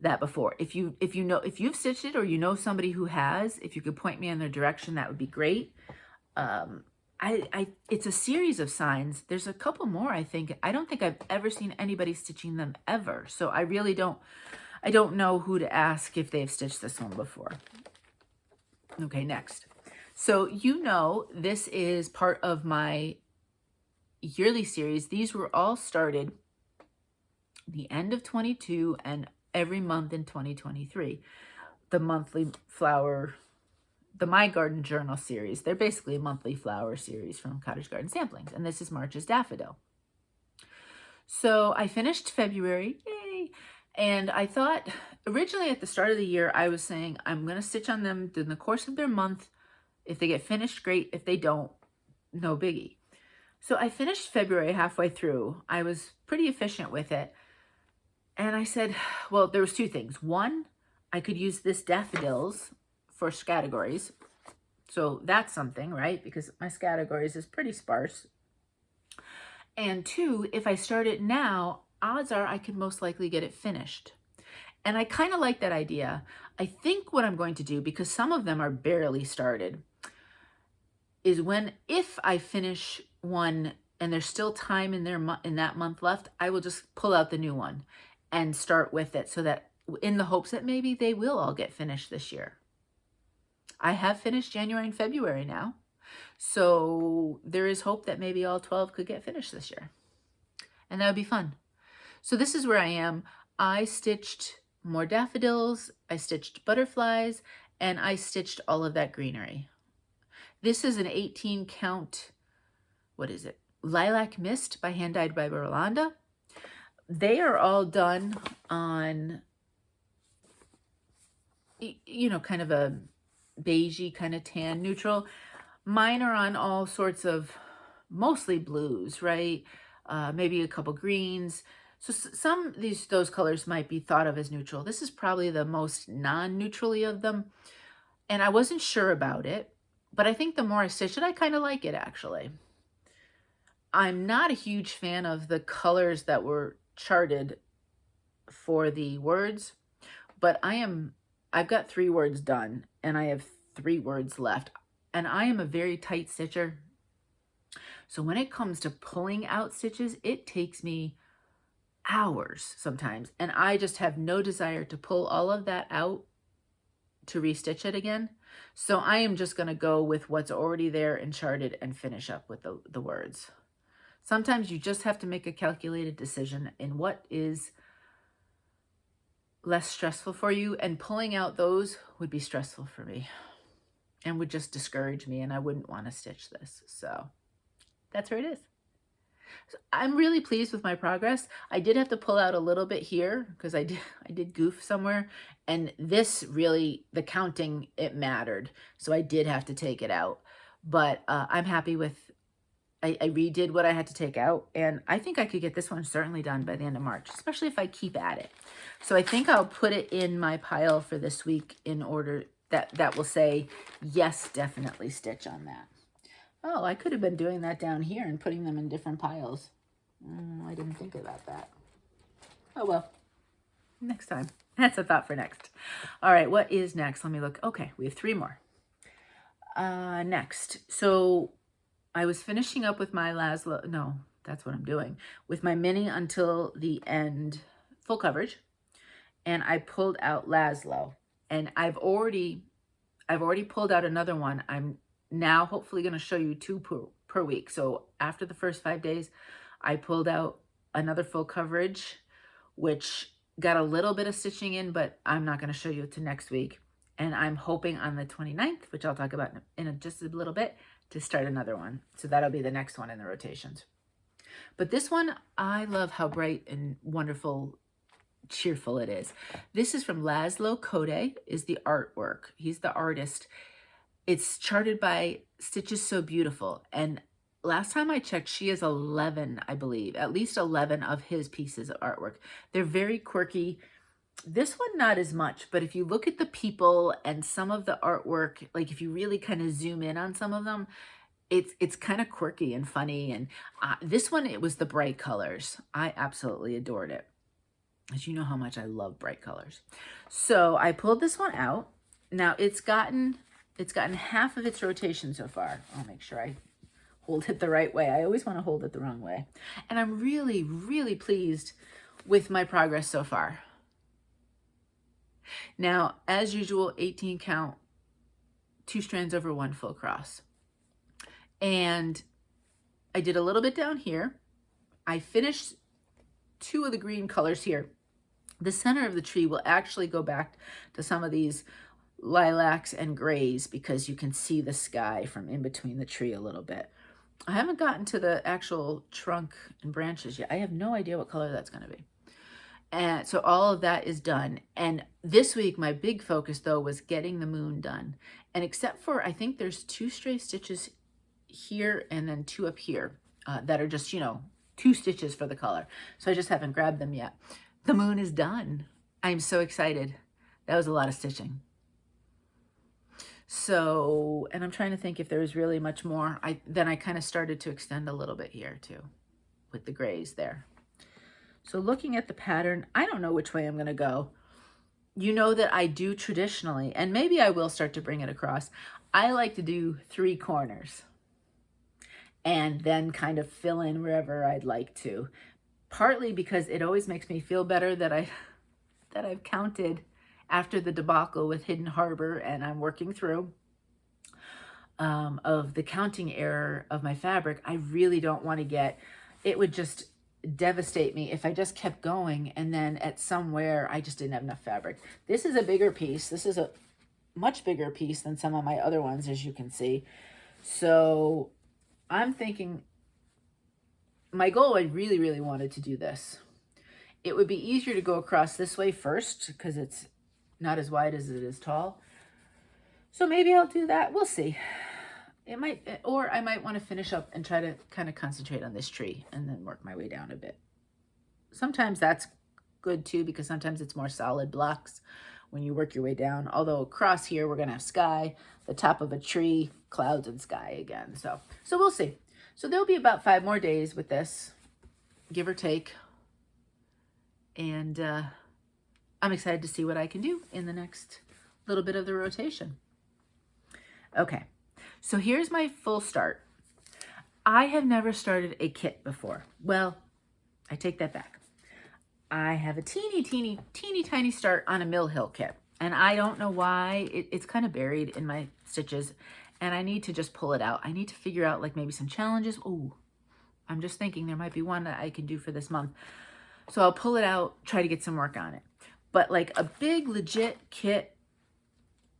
that before. If you've stitched it, or you know somebody who has, if you could point me in their direction, that would be great. It's a series of signs. There's a couple more, I think. I don't think I've ever seen anybody stitching them ever. So I really don't know who to ask if they've stitched this one before. Okay, next. So this is part of my yearly series. These were all started the end of 22 and every month in 2023. The monthly flower, the My Garden Journal series. They're basically a monthly flower series from Cottage Garden Samplings. And this is March's Daffodil. So I finished February, yay! And I thought, originally at the start of the year, I was saying, I'm going to stitch on them in the course of their month. If they get finished, great. If they don't, no biggie. So I finished February halfway through. I was pretty efficient with it. And I said, well, there was two things. One, I could use this daffodils for categories. So that's something, right? Because my categories is pretty sparse. And two, if I start it now, odds are I could most likely get it finished. And I kind of like that idea. I think what I'm going to do, because some of them are barely started, is if I finish one and there's still time in that month left, I will just pull out the new one and start with it, so that in the hopes that maybe they will all get finished this year. I have finished January and February now, so there is hope that maybe all 12 could get finished this year, and that would be fun. So this is where I am. I stitched more daffodils, I stitched butterflies, and I stitched all of that greenery. This is an 18 count, what is it? Lilac Mist by Hand Dyed by Rolanda. They are all done on, kind of a beigey kind of tan neutral. Mine are on all sorts of, mostly blues, right? Maybe a couple greens. So some of those colors might be thought of as neutral. This is probably the most non-neutrally of them. And I wasn't sure about it, but I think the more I stitch it, I kind of like it, actually. I'm not a huge fan of the colors that were charted for the words, but I've got 3 words done, and I have 3 words left. And I am a very tight stitcher. So when it comes to pulling out stitches, it takes me hours sometimes, and I just have no desire to pull all of that out to restitch it again. So I am just going to go with what's already there and charted and finish up with the words. Sometimes you just have to make a calculated decision in what is less stressful for you, and pulling out those would be stressful for me and would just discourage me, and I wouldn't want to stitch this. So that's where it is. So I'm really pleased with my progress. I did have to pull out a little bit here because I did goof somewhere, and this really, the counting, it mattered. So I did have to take it out, but I'm happy with, I redid what I had to take out, and I think I could get this one certainly done by the end of March, especially if I keep at it. So I think I'll put it in my pile for this week in order that will say, yes, definitely stitch on that. Oh, I could have been doing that down here and putting them in different piles. I didn't think about that. Oh, well, next time. That's a thought for next. All right, what is next? Let me look. Okay, we have 3 more. Next. So I was finishing up with my Laszlo. No, that's what I'm doing. With my mini until the end, full coverage. And I pulled out Laszlo. And I've already pulled out another one. I'm now hopefully going to show you 2 per week. So after the first 5 days, I pulled out another full coverage, which got a little bit of stitching in, but I'm not going to show you to next week. And I'm hoping on the 29th, which I'll talk about in just a little bit, to start another one. So that'll be the next one in the rotations. But this one, I love how bright and wonderful, cheerful it is. This is from Laszlo. Cottage is the artwork. He's the artist. It's charted by Stitches So Beautiful. And last time I checked, she has 11, I believe, at least 11 of his pieces of artwork. They're very quirky. This one, not as much, but if you look at the people and some of the artwork, like if you really kind of zoom in on some of them, it's kind of quirky and funny. And this one, it was the bright colors. I absolutely adored it. As you know how much I love bright colors. So I pulled this one out. Now it's gotten half of its rotation so far. I'll make sure I hold it the right way. I always want to hold it the wrong way. And I'm really, really pleased with my progress so far. Now, as usual, 18 count, 2 strands over 1 full cross. And I did a little bit down here. I finished 2 of the green colors here. The center of the tree will actually go back to some of these lilacs and grays because you can see the sky from in between the tree a little bit. I haven't gotten to the actual trunk and branches yet. I have no idea what color that's going to be. And so all of that is done. And this week, my big focus, though, was getting the moon done. And except for, I think there's 2 stray stitches here and then 2 up here that are just, 2 stitches for the color. So I just haven't grabbed them yet. The moon is done. I'm so excited. That was a lot of stitching. So, and I'm trying to think if there was really much more. Then I kind of started to extend a little bit here too with the grays there. So looking at the pattern, I don't know which way I'm going to go. You know that I do traditionally, and maybe I will start to bring it across. I like to do 3 corners and then kind of fill in wherever I'd like to. Partly because it always makes me feel better that I've counted after the debacle with Hidden Harbor, and I'm working through of the counting error of my fabric. I really don't want to get, it would just devastate me if I just kept going and then at somewhere I just didn't have enough fabric. This is a bigger piece. This is a much bigger piece than some of my other ones, as you can see. So I'm thinking, my goal, I really, really wanted to do this. It would be easier to go across this way first because it's not as wide as it is tall. So maybe I'll do that. We'll see. It might, or I might want to finish up and try to kind of concentrate on this tree and then work my way down a bit. Sometimes that's good too, because sometimes it's more solid blocks when you work your way down. Although across here, we're going to have sky, the top of a tree, clouds and sky again. So we'll see. So there'll be about 5 more days with this, give or take. And I'm excited to see what I can do in the next little bit of the rotation. Okay, so here's my full start. I have never started a kit before. Well, I take that back. I have a teeny tiny start on a Mill Hill kit. And I don't know why. It's kind of buried in my stitches. And I need to just pull it out. I need to figure out like maybe some challenges. Oh, I'm just thinking there might be one that I can do for this month. So I'll pull it out, try to get some work on it. But like a big legit kit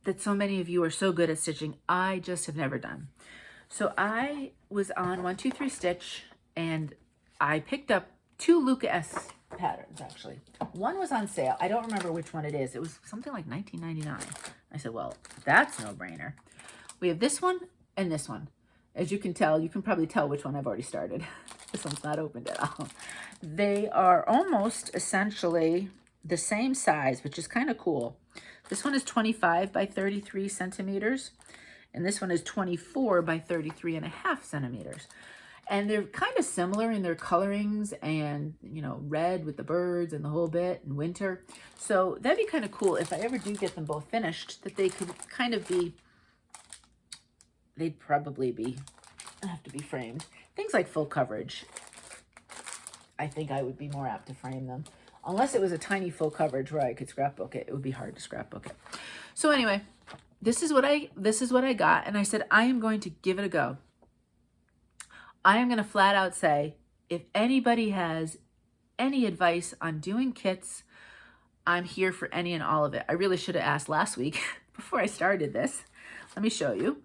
that so many of you are so good at stitching, I just have never done. So I was on 1-2-3 Stitch and I picked up 2 Luca S patterns actually. One was on sale. I don't remember which one it is. It was something like $19.99. I said, well, that's no brainer. We have this one and this one. As you can tell, you can probably tell which one I've already started. This one's not opened at all. They are almost essentially the same size, which is kind of cool. This one is 25 by 33 centimeters, and this one is 24 by 33.5 centimeters. And they're kind of similar in their colorings and, you know, red with the birds and the whole bit and winter. So that'd be kind of cool if I ever do get them both finished, that they could kind of be, they'd probably be, have to be framed. Things like full coverage, I think I would be more apt to frame them. Unless it was a tiny full coverage where I could scrapbook it, it would be hard to scrapbook it. So anyway, this is what I got, and I said I am going to give it a go. I am going to flat out say, if anybody has any advice on doing kits, I'm here for any and all of it. I really should have asked last week before I started this. Let me show you.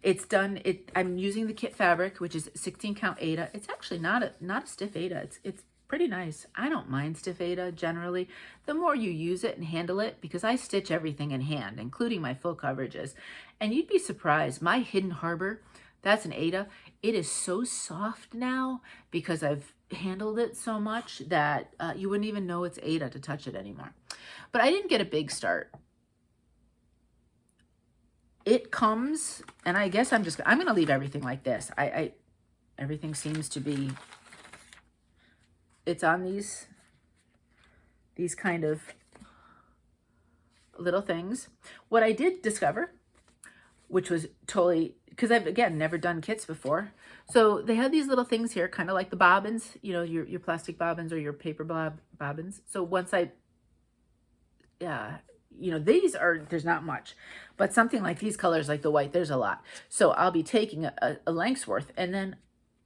It's done. I'm using the kit fabric, which is 16 count Aida. It's actually not a stiff Aida. It's pretty nice. I don't mind stiff Aida generally. The more you use it and handle it, because I stitch everything in hand, including my full coverages, and you'd be surprised. My Hidden Harbor, that's an Aida. It is so soft now because I've handled it so much that you wouldn't even know it's Aida to touch it anymore. But I didn't get a big start. It comes, and I guess I'm going to leave everything like this. Everything seems to be, it's on these kind of little things. What I did discover, which was totally, because I've, again, never done kits before. So they had these little things here, kind of like the bobbins, you know, your plastic bobbins or your paper bobbins. So once you know, there's not much, but something like these colors, like the white, there's a lot. So I'll be taking a length's worth, and then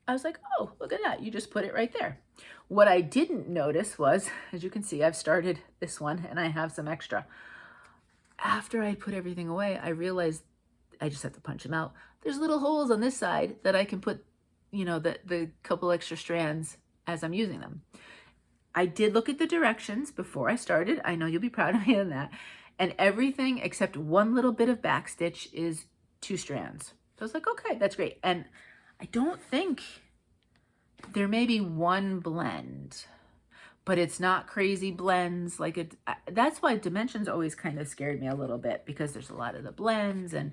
I was like, oh, look at that. You just put it right there. What I didn't notice was, as you can see, I've started this one and I have some extra. After I put everything away, I realized I just have to punch them out. There's little holes on this side that I can put, you know, the couple extra strands as I'm using them. I did look at the directions before I started. I know you'll be proud of me on that. And everything except one little bit of backstitch is 2 strands. So I was like, okay, that's great. And I don't think, there may be one blend, but it's not crazy blends. Like that's why dimensions always kind of scared me a little bit, because there's a lot of the blends and,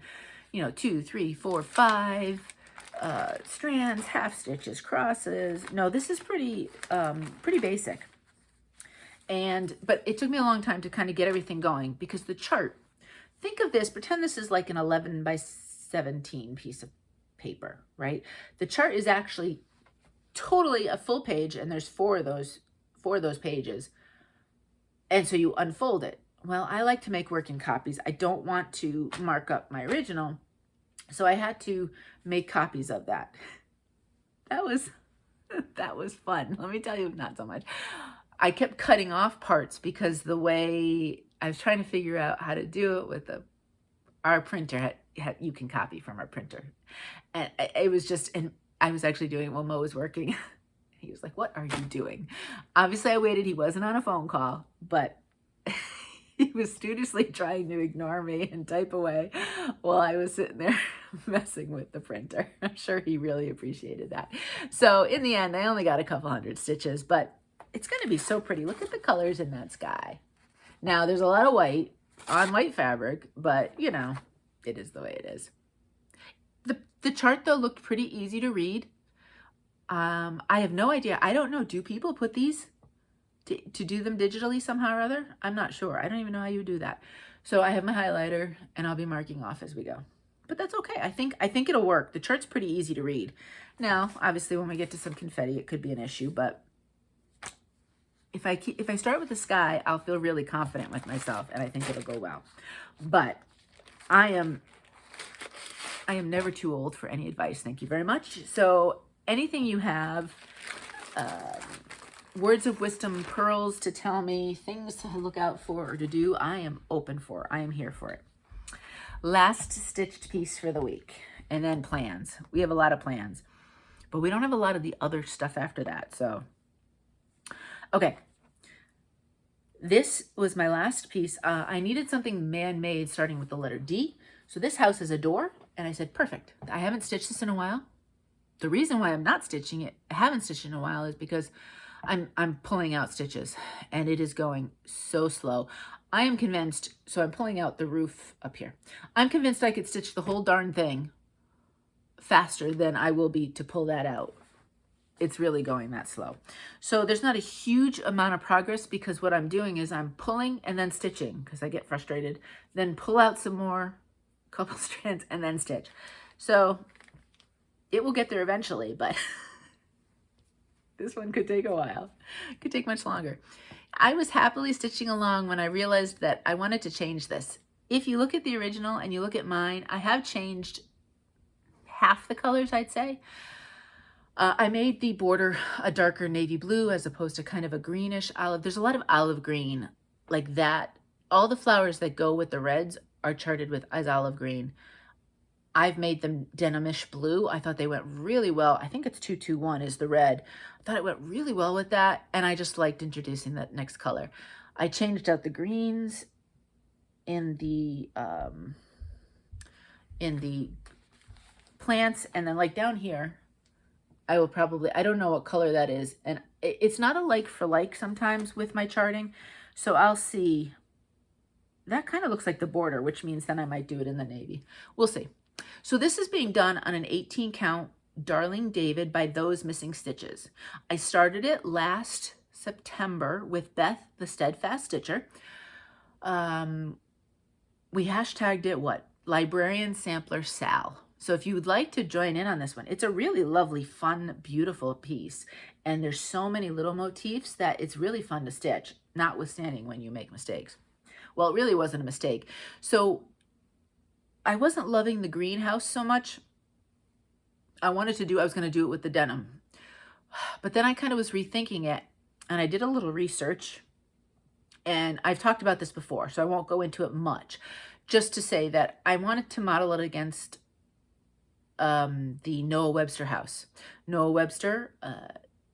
you know, 2, 3, 4, 5 strands, half stitches, crosses. No, this is pretty basic. But it took me a long time to kind of get everything going, because the chart, think of this, pretend this is like an 11 by 17 piece of paper, right? The chart is actually totally a full page, and there's four of those pages. And so you unfold it. Well, I like to make working copies. I don't want to mark up my original. So I had to make copies of that. That was fun. Let me tell you, not so much. I kept cutting off parts because the way I was trying to figure out how to do it with our printer, you can copy from our printer. And it was just, and I was actually doing it while Mo was working. He was like, what are you doing? Obviously I waited. He wasn't on a phone call, but he was studiously trying to ignore me and type away while I was sitting there messing with the printer. I'm sure he really appreciated that. So in the end, I only got a couple hundred stitches, but it's going to be so pretty. Look at the colors in that sky. Now, there's a lot of white on white fabric, but, you know, it is the way it is. The chart, though, looked pretty easy to read. I have no idea. I don't know. Do people put these to do them digitally somehow or other? I'm not sure. I don't even know how you do that. So I have my highlighter, and I'll be marking off as we go. But that's okay. I think it'll work. The chart's pretty easy to read. Now, obviously, when we get to some confetti, it could be an issue, but if I start with the sky, I'll feel really confident with myself, and I think it'll go well. But I am never too old for any advice. Thank you very much. So anything you have, words of wisdom, pearls to tell me, things to look out for or to do, I am open for. I am here for it. Last stitched piece for the week, and then plans. We have a lot of plans, but we don't have a lot of the other stuff after that. So, okay. This was my last piece. I needed something man-made starting with the letter D. So this house is a door, and I said, perfect. I haven't stitched this in a while. The reason why I'm not stitching it, I haven't stitched in a while, is because I'm pulling out stitches, and it is going so slow. I am convinced, so I'm pulling out the roof up here. I'm convinced I could stitch the whole darn thing faster than I will be to pull that out. It's really going that slow. So there's not a huge amount of progress because what I'm doing is I'm pulling and then stitching because I get frustrated, then pull out some more, couple strands, and then stitch. So it will get there eventually, but this one could take a while. It could take much longer. I was happily stitching along when I realized that I wanted to change this. If you look at the original and you look at mine, I have changed half the colors, I'd say. I made the border a darker navy blue as opposed to kind of a greenish olive. There's a lot of olive green like that. All the flowers that go with the reds are charted with as olive green. I've made them denimish blue. I thought they went really well. I think it's 221 is the red. I thought it went really well with that, and I just liked introducing that next color. I changed out the greens in the plants, and then like down here, I will probably, I don't know what color that is, and it's not a like for like sometimes with my charting, so I'll see. That kind of looks like the border, which means then I might do it in the navy. We'll see. So this is being done on an 18 count Darling David by Those Missing Stitches. I started it last September with Beth, the Steadfast Stitcher. We hashtagged it what? Librarian Sampler Sal. So if you would like to join in on this one, it's a really lovely, fun, beautiful piece. And there's so many little motifs that it's really fun to stitch, notwithstanding when you make mistakes. Well, it really wasn't a mistake. So I wasn't loving the greenhouse so much. I was going to do it with the denim. But then I kind of was rethinking it, and I did a little research. And I've talked about this before, so I won't go into it much. Just to say that I wanted to model it against the Noah Webster house. Noah Webster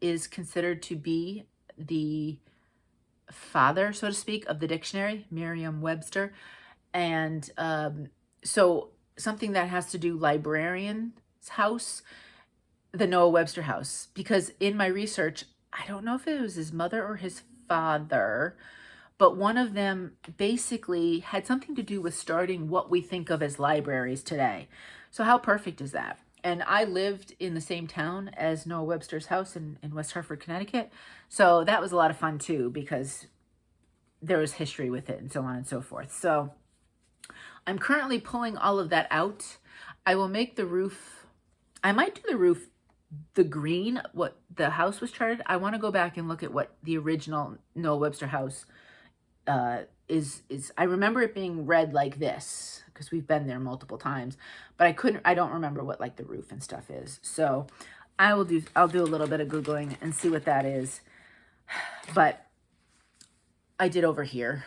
is considered to be the father, so to speak, of the dictionary, Merriam-Webster. And so something that has to do librarian's house, the Noah Webster house, because in my research, I don't know if it was his mother or his father, but one of them basically had something to do with starting what we think of as libraries today. So how perfect is that? And I lived in the same town as Noah Webster's house in West Hartford, Connecticut. So that was a lot of fun too, because there was history with it and so on and so forth. So I'm currently pulling all of that out. I will make the roof, I might do the roof the green, what the house was charted. I want to go back and look at what the original Noah Webster house is. I remember it being red like this because we've been there multiple times, but I don't remember what like the roof and stuff is. So I'll do a little bit of Googling and see what that is. But I did over here.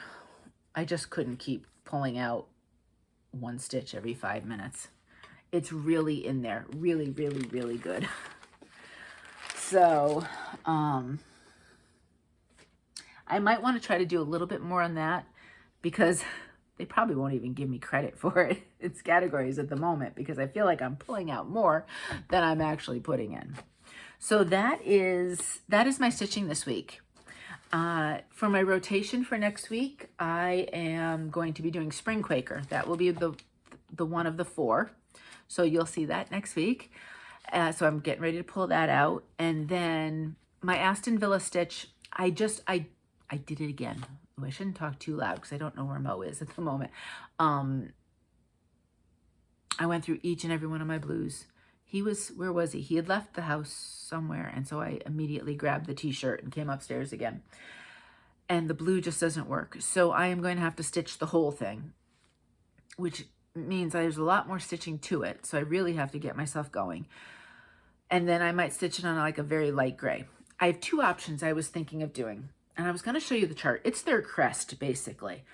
I just couldn't keep pulling out one stitch every 5 minutes. It's really in there. Really, really, really good. So, I might want to try to do a little bit more on that because they probably won't even give me credit for it. It's categories at the moment because I feel like I'm pulling out more than I'm actually putting in. So that is my stitching this week. For my rotation for next week, I am going to be doing Spring Quaker. That will be the one of the 4. So you'll see that next week. So I'm getting ready to pull that out. And then my Aston Villa stitch, I did it again. Oh, I shouldn't talk too loud because I don't know where Mo is at the moment. I went through each and every one of my blues. Where was he? He had left the house somewhere. And so I immediately grabbed the t-shirt and came upstairs again. And the blue just doesn't work. So I am going to have to stitch the whole thing, which means there's a lot more stitching to it. So I really have to get myself going. And then I might stitch it on like a very light gray. I have two options I was thinking of doing. And I was going to show you the chart. It's their crest, basically.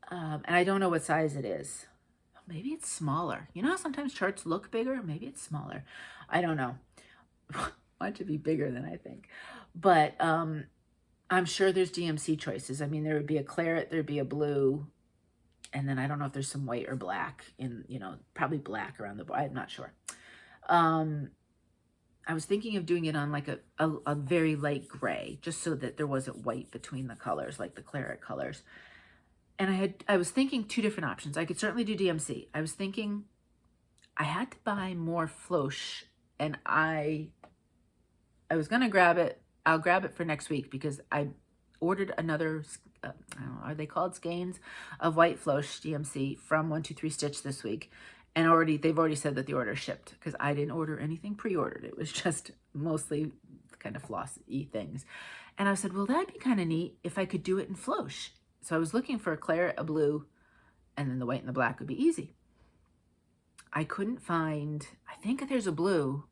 And I don't know what size it is. Maybe it's smaller. You know how sometimes charts look bigger? Maybe it's smaller. I don't know. Want to be bigger than I think. But I'm sure there's DMC choices. I mean, there would be a claret, there'd be a blue, and then I don't know if there's some white or black in, you know, probably black around the, I'm not sure. I was thinking of doing it on like a very light gray, just so that there wasn't white between the colors, like the claret colors. And I was thinking two different options. I could certainly do DMC. I was thinking I had to buy more floche, and I was going to grab it. I'll grab it for next week because I ordered another, I don't know, are they called skeins of white floche DMC from 123 Stitch this week. And they've already said that the order shipped because I didn't order anything pre-ordered. It was just mostly kind of floss-y things. And I said, well, that'd be kind of neat if I could do it in floche. So I was looking for a claret, a blue, and then the white and the black would be easy. I couldn't find, I think there's a blue,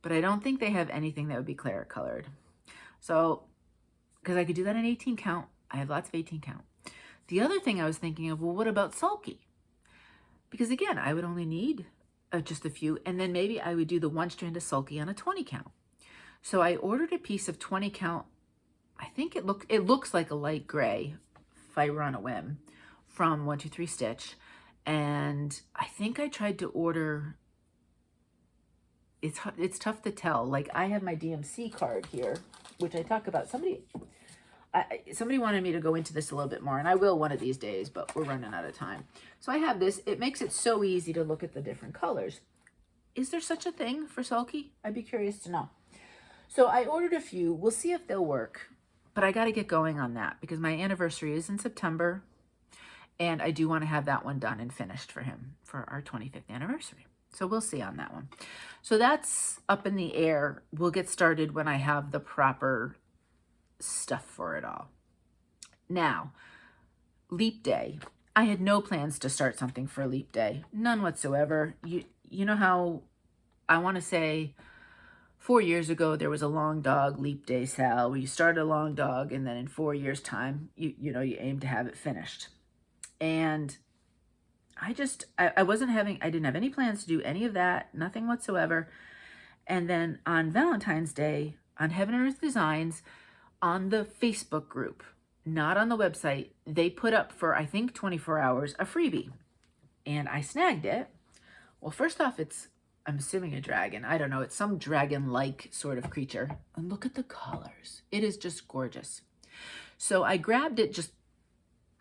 but I don't think they have anything that would be claret colored. So, because I could do that in 18 count. I have lots of 18 count. The other thing I was thinking of, well, what about sulky? Because again, I would only need just a few, and then maybe I would do the one strand of sulky on a 20 count. So I ordered a piece of 20 count. I think it looks like a light gray, if I were on a whim, from 123 Stitch. And I think I tried to order, it's tough to tell. Like I have my DMC card here, which I talk about. Somebody wanted me to go into this a little bit more, and I will one of these days, but we're running out of time. So I have this. It makes it so easy to look at the different colors. Is there such a thing for sulky? I'd be curious to know. So I ordered a few. We'll see if they'll work, but I got to get going on that because my anniversary is in September, and I do want to have that one done and finished for him for our 25th anniversary. So we'll see on that one. So that's up in the air. We'll get started when I have the proper stuff for it all. Now, Leap Day. I had no plans to start something for Leap Day. None whatsoever. You know how I want to say 4 years ago there was a long dog Leap Day sale where you started a long dog and then in 4 years time you aim to have it finished. And I didn't have any plans to do any of that, nothing whatsoever. And then on Valentine's Day on Heaven and Earth Designs, on the Facebook group, not on the website, they put up for, I think, 24 hours, a freebie. And I snagged it. Well, first off, I'm assuming a dragon. I don't know. It's some dragon-like sort of creature. And look at the colors. It is just gorgeous. So I grabbed it just,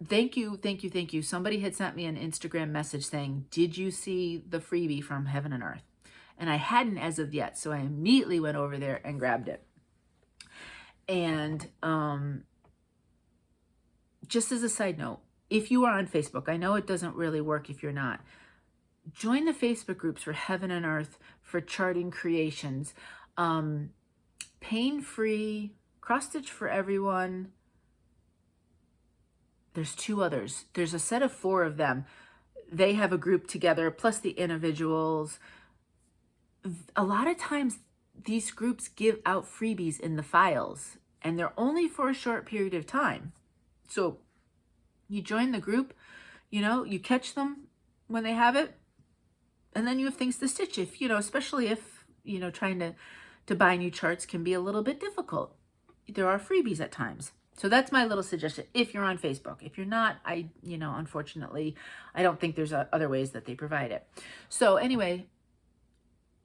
thank you, thank you, thank you. Somebody had sent me an Instagram message saying, did you see the freebie from Heaven and Earth? And I hadn't as of yet. So I immediately went over there and grabbed it. And just as a side note, if you are on Facebook, I know it doesn't really work if you're not. Join the Facebook groups for Heaven and Earth, for charting creations, pain-free, cross-stitch for everyone. There's two others. There's a set of 4 of them. They have a group together, plus the individuals. A lot of times, these groups give out freebies in the files, and they're only for a short period of time. So you join the group, you catch them when they have it, and then you have things to stitch if, especially if, trying to buy new charts can be a little bit difficult. There are freebies at times. So that's my little suggestion if you're on Facebook. If you're not, unfortunately, I don't think there's other ways that they provide it. So anyway,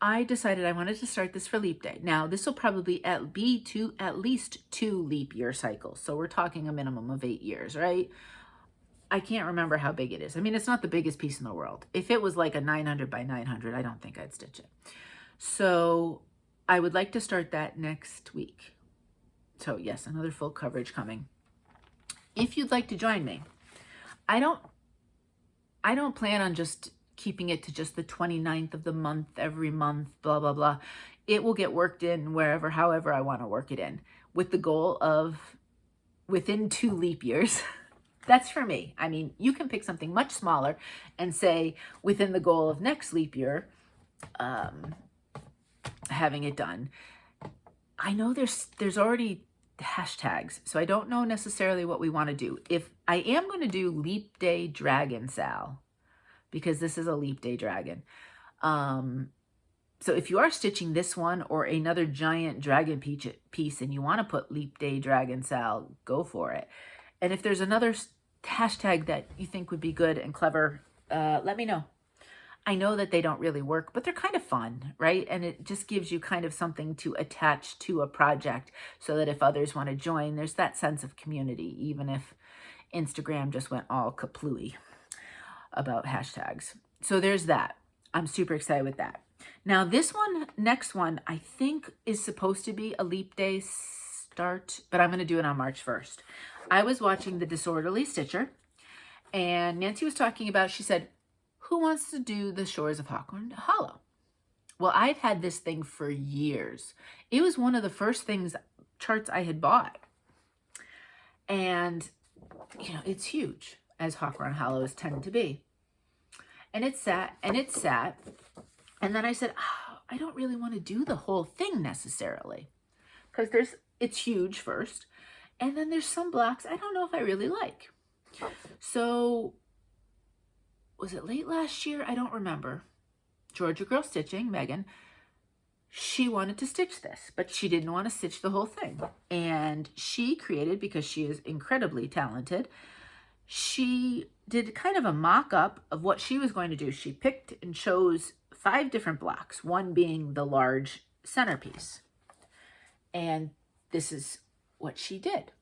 I decided I wanted to start this for Leap Day. Now, this will probably be at least 2 leap year cycles. So we're talking a minimum of 8 years, right? I can't remember how big it is. I mean, it's not the biggest piece in the world. If it was like a 900 by 900, I don't think I'd stitch it. So I would like to start that next week. So yes, another full coverage coming. If you'd like to join me, I don't plan on just keeping it to just the 29th of the month, every month, blah, blah, blah. It will get worked in wherever, however I want to work it in, with the goal of within 2 leap years. That's for me. I mean, you can pick something much smaller and say within the goal of next leap year, having it done. I know there's already hashtags, so I don't know necessarily what we want to do. If I am going to do Leap Day Dragonsal, because this is a Leap Day dragon. So if you are stitching this one or another giant dragon piece and you want to put Leap Day Dragonsal, go for it. And if there's another hashtag that you think would be good and clever, let me know. I know that they don't really work, but they're kind of fun, right? And it just gives you kind of something to attach to a project so that if others want to join, there's that sense of community, even if Instagram just went all kaplooey about hashtags. So there's that. I'm super excited with that. Now this one, next one, I think is supposed to be a Leap Day start, but I'm going to do it on March 1st. I was watching The Disorderly Stitcher, and Nancy was talking about, she said, who wants to do the Shores of Hawthorne Hollow? Well, I've had this thing for years. It was one of the first charts I had bought. And, you know, it's huge, as Hawthorne Hollows tend to be. And it sat, and it sat. And then I said, oh, I don't really want to do the whole thing necessarily. Because it's huge first. And then there's some blocks I don't know if I really like. So was it late last year? I don't remember. Georgia Girl Stitching, Megan, she wanted to stitch this, but she didn't want to stitch the whole thing. And she created, because she is incredibly talented, she did kind of a mock-up of what she was going to do. She picked and chose 5 different blocks, one being the large centerpiece. And this is what she did.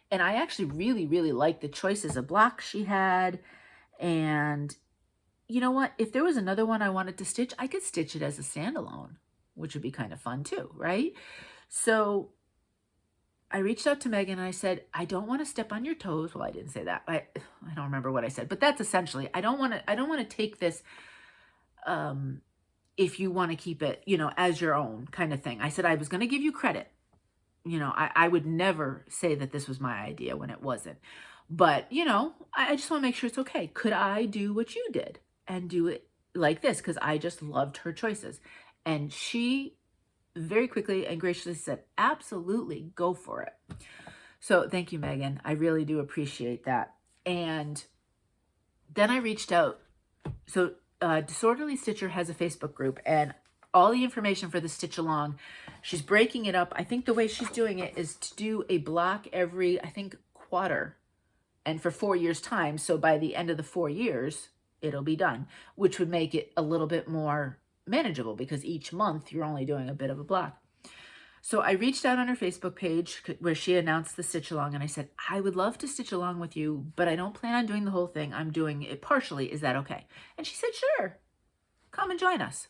And I actually really, really liked the choices of blocks she had. And you know what? If there was another one I wanted to stitch, I could stitch it as a standalone, which would be kind of fun too, right? So I reached out to Megan and I said, I don't want to step on your toes. Well, I didn't say that. I don't remember what I said, but that's essentially, I don't want to take this, if you want to keep it, you know, as your own kind of thing. I said, I was going to give you credit. You know, I would never say that this was my idea when it wasn't. But, you know, I just want to make sure it's okay. Could I do what you did and do it like this? Because I just loved her choices. And she very quickly and graciously said, absolutely, go for it. So thank you, Megan. I really do appreciate that. And then I reached out. So Disorderly Stitcher has a Facebook group, and all the information for the stitch along, she's breaking it up. I think the way she's doing it is to do a block every, I think, quarter, and for 4 years' time. So by the end of the 4 years, it'll be done, which would make it a little bit more manageable because each month you're only doing a bit of a block. So I reached out on her Facebook page where she announced the stitch along, and I said, I would love to stitch along with you, but I don't plan on doing the whole thing. I'm doing it partially. Is that okay? And she said, sure, come and join us.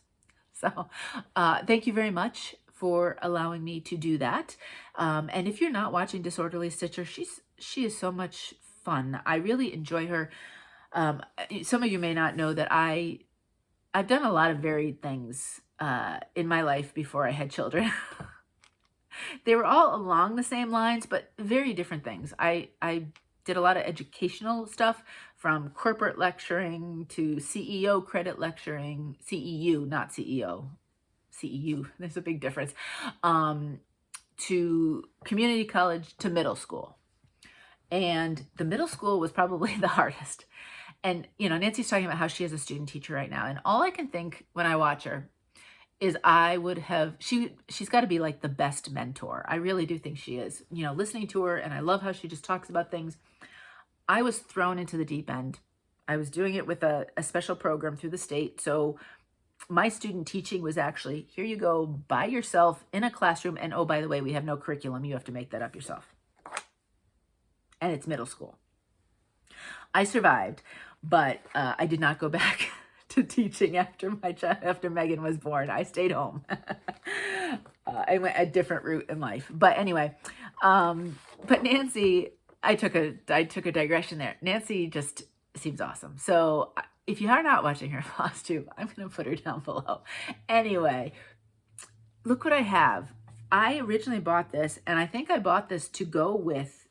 So thank you very much for allowing me to do that. And if you're not watching Disorderly Stitcher, she is so much fun. I really enjoy her. Some of you may not know that I've done a lot of varied things in my life before I had children. They were all along the same lines, but very different things. I did a lot of educational stuff, from corporate lecturing to CEO credit lecturing, CEU, not CEO, CEU, there's a big difference, to community college to middle school. And the middle school was probably the hardest. And, you know, Nancy's talking about how she has a student teacher right now. And all I can think when I watch her is she's got to be like the best mentor. I really do think she is, you know, listening to her. And I love how she just talks about things. I was thrown into the deep end. I was doing it with a special program through the state. So my student teaching was actually, here you go by yourself in a classroom. And oh, by the way, we have no curriculum. You have to make that up yourself. And it's middle school. I survived, but I did not go back to teaching after Megan was born. I stayed home. I went a different route in life. But anyway, but Nancy, I took a digression there. Nancy just seems awesome. So if you are not watching her Flosstube, I'm going to put her down below. Anyway, look what I have. I originally bought this, and I think I bought this to go with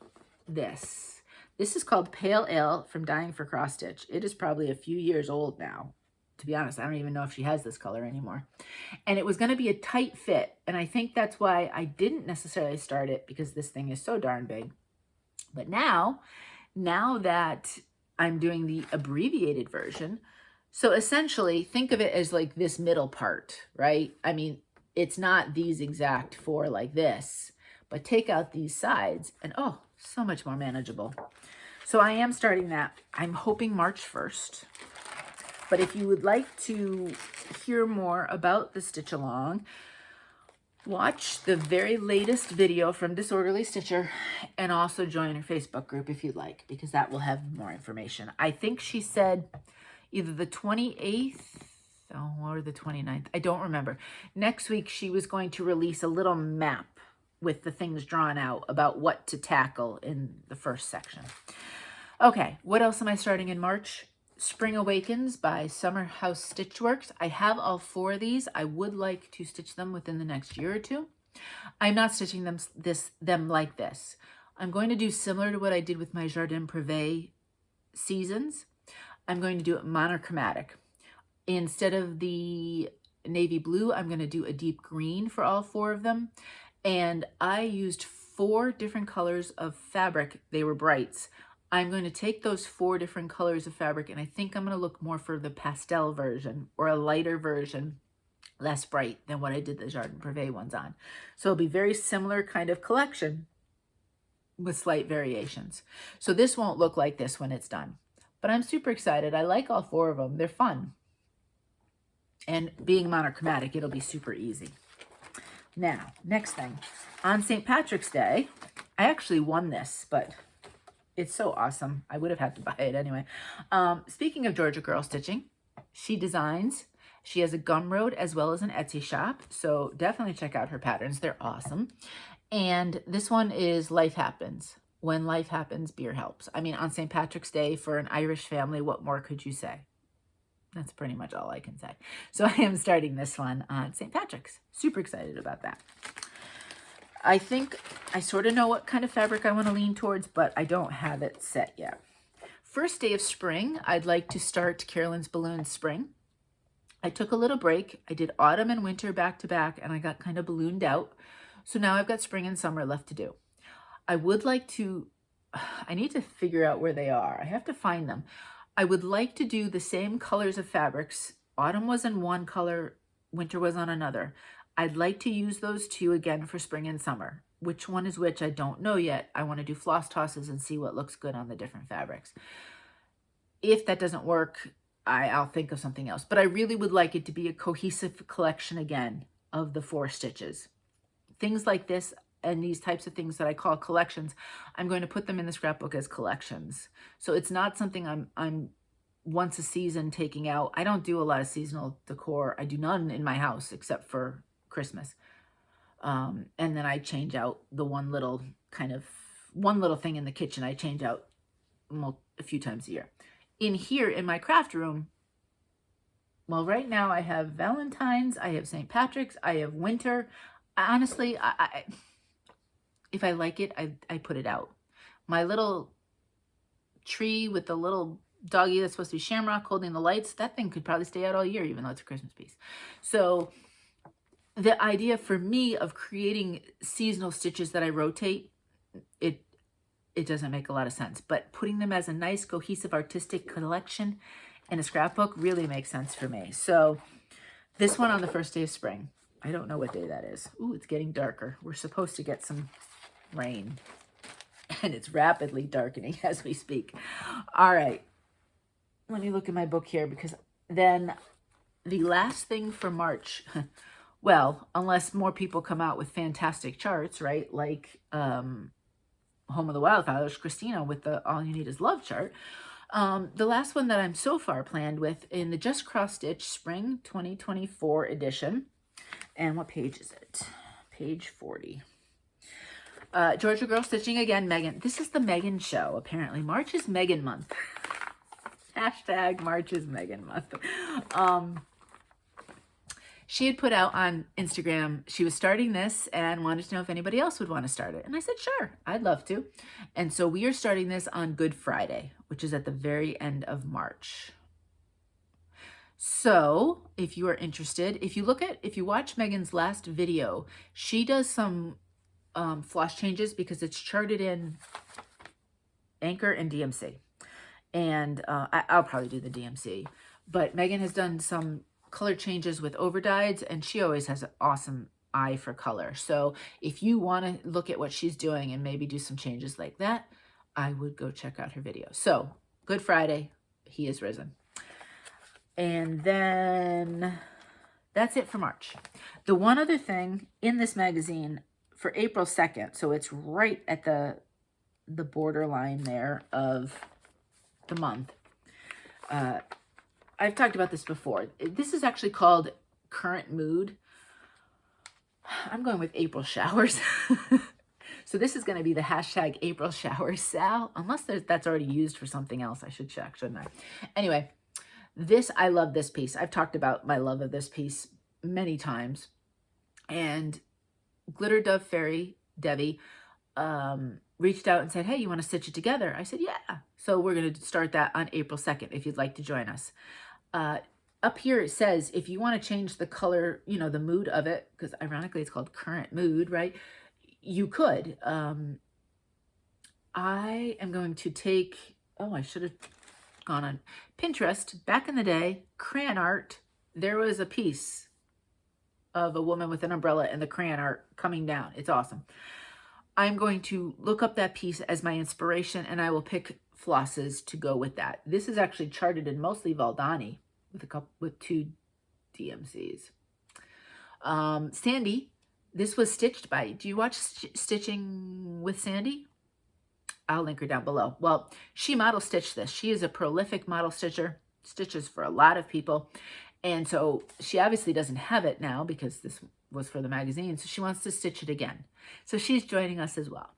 this. This is called Pale Ale from Dying for Cross Stitch. It is probably a few years old now. to be honest, I don't even know if she has this color anymore. And it was going to be a tight fit. And I think that's why I didn't necessarily start it, because this thing is so darn big. But now that I'm doing the abbreviated version, so essentially think of it as like this middle part, right? I mean, it's not these exact four like this, but take out these sides and oh, so much more manageable. So I am starting that. I'm hoping March 1st. But if you would like to hear more about the stitch along, watch the very latest video from Disorderly Stitcher and also join her Facebook group if you'd like, because that will have more information. I think she said either the 28th or the 29th. I don't remember. Next week, she was going to release a little map with the things drawn out about what to tackle in the first section. Okay, what else am I starting in March? Spring Awakens by Summer House Stitchworks. I have all four of these. I would like to stitch them within the next year or two. I'm not stitching them like this. I'm going to do similar to what I did with my Jardin Privé seasons. I'm going to do it monochromatic. Instead of the navy blue, I'm going to do a deep green for all four of them. And I used 4 different colors of fabric. They were brights. I'm going to take those 4 different colors of fabric, and I think I'm going to look more for the pastel version or a lighter version, less bright than what I did the Jardin Privé ones on. So it'll be very similar kind of collection with slight variations. So this won't look like this when it's done. But I'm super excited. I like all 4 of them. They're fun. And being monochromatic, it'll be super easy. Now, next thing. On St. Patrick's Day, I actually won this, but it's so awesome. I would have had to buy it anyway. Speaking of Georgia Girl Stitching, she designs. She has a Gumroad as well as an Etsy shop. So definitely check out her patterns. They're awesome. And this one is Life Happens. When life happens, beer helps. I mean, on St. Patrick's Day for an Irish family, what more could you say? That's pretty much all I can say. So I am starting this one on St. Patrick's. Super excited about that. I think I sort of know what kind of fabric I want to lean towards, but I don't have it set yet. First day of spring, I'd like to start Carolyn's Balloon Spring. I took a little break. I did autumn and winter back to back, and I got kind of ballooned out. So now I've got spring and summer left to do. I would like to, I need to figure out where they are. I have to find them. I would like to do the same colors of fabrics. Autumn was in one color, winter was on another. I'd like to use those 2 again for spring and summer. Which one is which, I don't know yet. I want to do floss tosses and see what looks good on the different fabrics. If that doesn't work, I'll think of something else. But I really would like it to be a cohesive collection again of the 4 stitches. Things like this and these types of things that I call collections, I'm going to put them in the scrapbook as collections. So it's not something I'm once a season taking out. I don't do a lot of seasonal decor. I do none in my house except for Christmas. And then I change out the one little thing in the kitchen. I change out a few times a year. In here in my craft room, well, right now I have Valentine's, I have St. Patrick's, I have winter. Honestly, if I like it, I put it out. My little tree with the little doggy that's supposed to be Shamrock holding the lights, that thing could probably stay out all year, even though it's a Christmas piece. So the idea for me of creating seasonal stitches that I rotate, it doesn't make a lot of sense. But putting them as a nice, cohesive, artistic collection in a scrapbook really makes sense for me. So this one on the first day of spring. I don't know what day that is. Ooh, it's getting darker. We're supposed to get some rain. And it's rapidly darkening as we speak. All right. Let me look at my book here, because then the last thing for March, well, unless more people come out with fantastic charts, right? Like Home of the Wildflowers, Christina with the All You Need Is Love chart. The last one that I'm so far planned with in the Just Cross Stitch Spring 2024 edition. And what page is it? Page 40. Georgia Girl Stitching again, Megan. This is the Megan show, apparently. March is Megan month. Hashtag March is Megan month. She had put out on Instagram, she was starting this and wanted to know if anybody else would want to start it. And I said, sure, I'd love to. And so we are starting this on Good Friday, which is at the very end of March. So if you are interested, if you watch Megan's last video, she does some floss changes because it's charted in Anchor and DMC. And I'll probably do the DMC. But Megan has done some color changes with overdyes, and she always has an awesome eye for color. So if you want to look at what she's doing and maybe do some changes like that, I would go check out her video. So Good Friday, he is risen. And then that's it for March. The one other thing in this magazine for April 2nd, so it's right at the borderline there of the month. I've talked about this before. This is actually called Current Mood. I'm going with April showers. So this is going to be the hashtag April showers, Sal. Unless that's already used for something else. I should check, shouldn't I? Anyway, I love this piece. I've talked about my love of this piece many times. And Glitter Dove Fairy, Debbie, reached out and said, hey, you want to stitch it together? I said, yeah. So we're going to start that on April 2nd if you'd like to join us. Up here it says, if you want to change the color, you know, the mood of it, because ironically it's called Current Mood, right? You could. I am going to take, I should have gone on Pinterest. Back in the day, crayon art, there was a piece of a woman with an umbrella and the crayon art coming down. It's awesome. I'm going to look up that piece as my inspiration, and I will pick flosses to go with that. This is actually charted in mostly Valdani with 2 DMCs. Sandy, this was stitched by, do you watch Stitching with Sandy? I'll link her down below. Well, she model stitched this. She is a prolific model stitcher, stitches for a lot of people. And so she obviously doesn't have it now because this was for the magazine. So she wants to stitch it again. So she's joining us as well.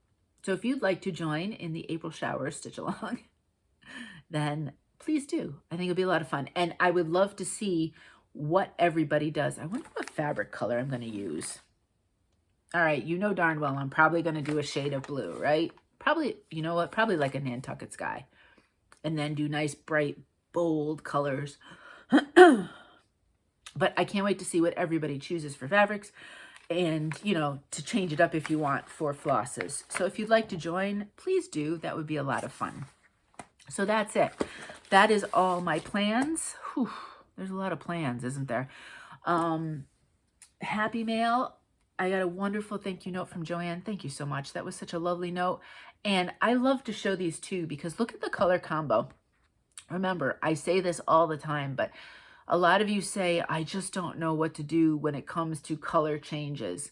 So if you'd like to join in the April showers stitch along, then please do. I think it'll be a lot of fun. And I would love to see what everybody does. I wonder what fabric color I'm going to use. All right, you know darn well I'm probably going to do a shade of blue, right? Probably, you know what? Probably like a Nantucket sky. And then do nice, bright, bold colors. But I can't wait to see what everybody chooses for fabrics and, you know, to change it up if you want for flosses. So if you'd like to join, please do. That would be a lot of fun. So that's it. That is all my plans. Whew, there's a lot of plans, isn't there? Happy Mail. I got a wonderful thank you note from Joanne. Thank you so much. That was such a lovely note. And I love to show these too because look at the color combo. Remember, I say this all the time, but a lot of you say, I just don't know what to do when it comes to color changes.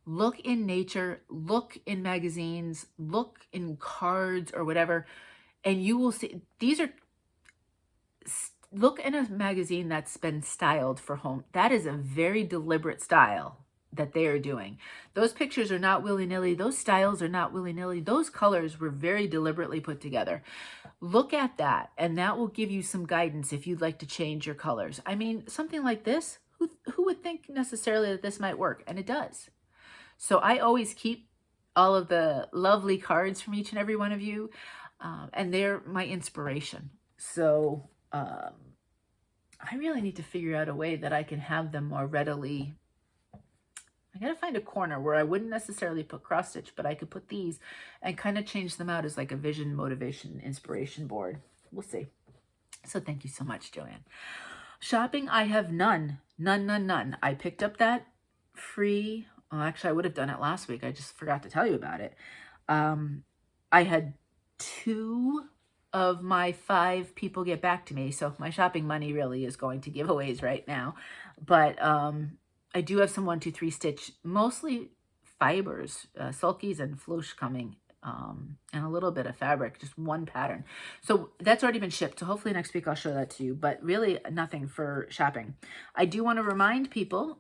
Look in nature, look in magazines, look in cards or whatever, and you will see, look in a magazine that's been styled for home. That is a very deliberate style that they are doing. Those pictures are not willy-nilly. Those styles are not willy-nilly. Those colors were very deliberately put together. Look at that, and that will give you some guidance if you'd like to change your colors. I mean, something like this, who would think necessarily that this might work? And it does. So I always keep all of the lovely cards from each and every one of you, and they're my inspiration. So I really need to figure out a way that I can have them more readily. I got to find a corner where I wouldn't necessarily put cross stitch, but I could put these and kind of change them out as like a vision, motivation, inspiration board. We'll see. So thank you so much, Joanne. Shopping, I have none. None. I picked up that free. Oh, actually, I would have done it last week. I just forgot to tell you about it. I had 2 of my 5 people get back to me. So my shopping money really is going to giveaways right now. But I do have some 1, 2, 3 stitch, mostly fibers, sulkies and floche coming, and a little bit of fabric, just 1 pattern. So that's already been shipped. So hopefully next week I'll show that to you, but really nothing for shopping. I do want to remind people,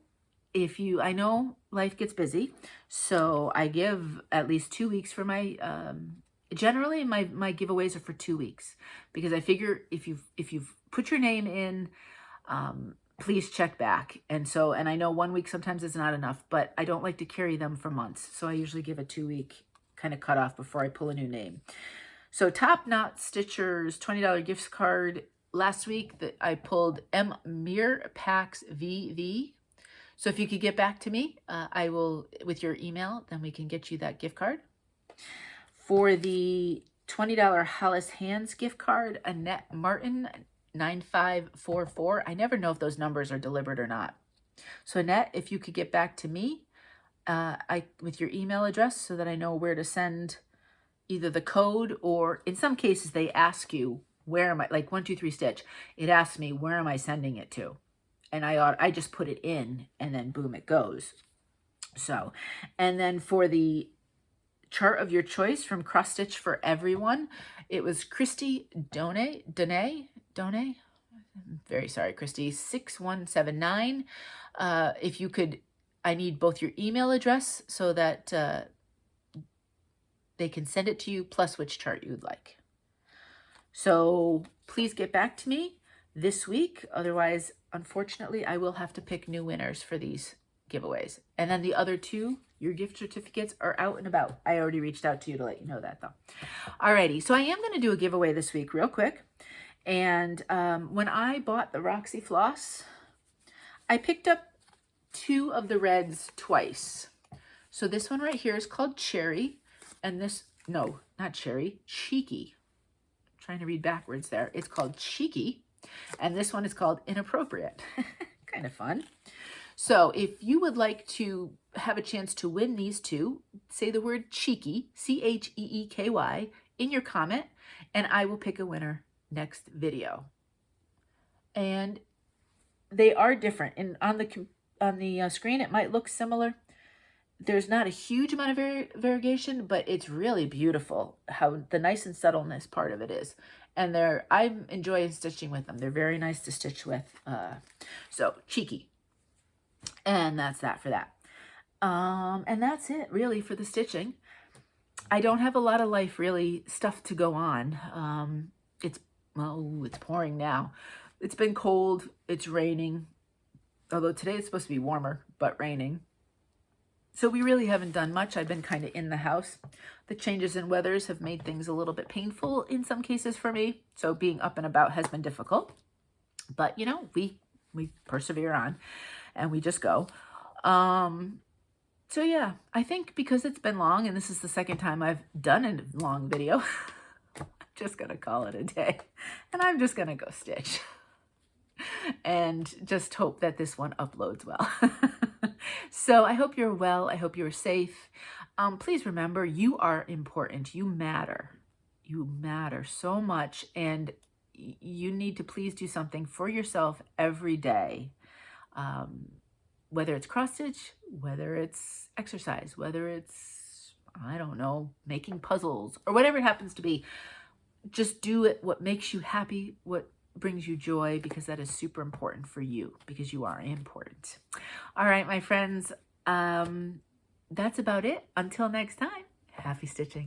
I know life gets busy, so I give at least 2 weeks for my, generally my giveaways are for 2 weeks, because I figure if you've put your name in, please check back. And I know 1 week sometimes is not enough, but I don't like to carry them for months. So I usually give a 2-week kind of cutoff before I pull a new name. So Top Knot Stitchers $20 gift card, last week that I pulled Mir Packs VV. So if you could get back to me, I will, with your email, then we can get you that gift card. For the $20 Hollis Hands gift card, Annette Martin, 9544. I never know if those numbers are delivered or not. So Annette, if you could get back to me with your email address so that I know where to send either the code, or in some cases they ask you, where am I, like 123 Stitch, it asks me, where am I sending it to? And I just put it in and then boom, it goes. So, and then for the chart of your choice from Cross Stitch for Everyone, it was Christy Done. Very sorry, Christy, 6179. If you could, I need both your email address so that they can send it to you, plus which chart you'd like. So please get back to me this week. Otherwise, unfortunately, I will have to pick new winners for these giveaways. And then the other two, your gift certificates, are out and about. I already reached out to you to let you know that, though. Alrighty, so I am going to do a giveaway this week real quick. And when I bought the Roxy Floss, I picked up 2 of the reds twice. So this one right here is called Cherry. And this, no, not Cherry, Cheeky. I'm trying to read backwards there. It's called Cheeky. And this one is called Inappropriate. Kind of fun. So if you would like to have a chance to win these 2, say the word Cheeky, C-H-E-E-K-Y, in your comment, and I will pick a winner next video. And they are different. And on the screen, it might look similar. There's not a huge amount of variegation, but it's really beautiful how the nice and subtleness part of it is. And I'm enjoying stitching with them. They're very nice to stitch with. So Cheeky. And that's that for that. And that's it really for the stitching. I don't have a lot of stuff to go on. It's pouring now. It's been cold. It's raining. Although today it's supposed to be warmer, but raining. So we really haven't done much. I've been kind of in the house. The changes in weathers have made things a little bit painful in some cases for me. So being up and about has been difficult. But, you know, we persevere on and we just go. So yeah, I think because it's been long and this is the second time I've done a long video, I'm just going to call it a day. And I'm just going to go stitch. And just hope that this one uploads well. So I hope you're well. I hope you're safe. Please remember, you are important. You matter. You matter so much. And you need to please do something for yourself every day. Whether it's cross stitch, whether it's exercise, whether it's, I don't know, making puzzles or whatever it happens to be. Just do it what makes you happy, what brings you joy, because that is super important for you, because you are important. All right, my friends, that's about it. Until next time, happy stitching.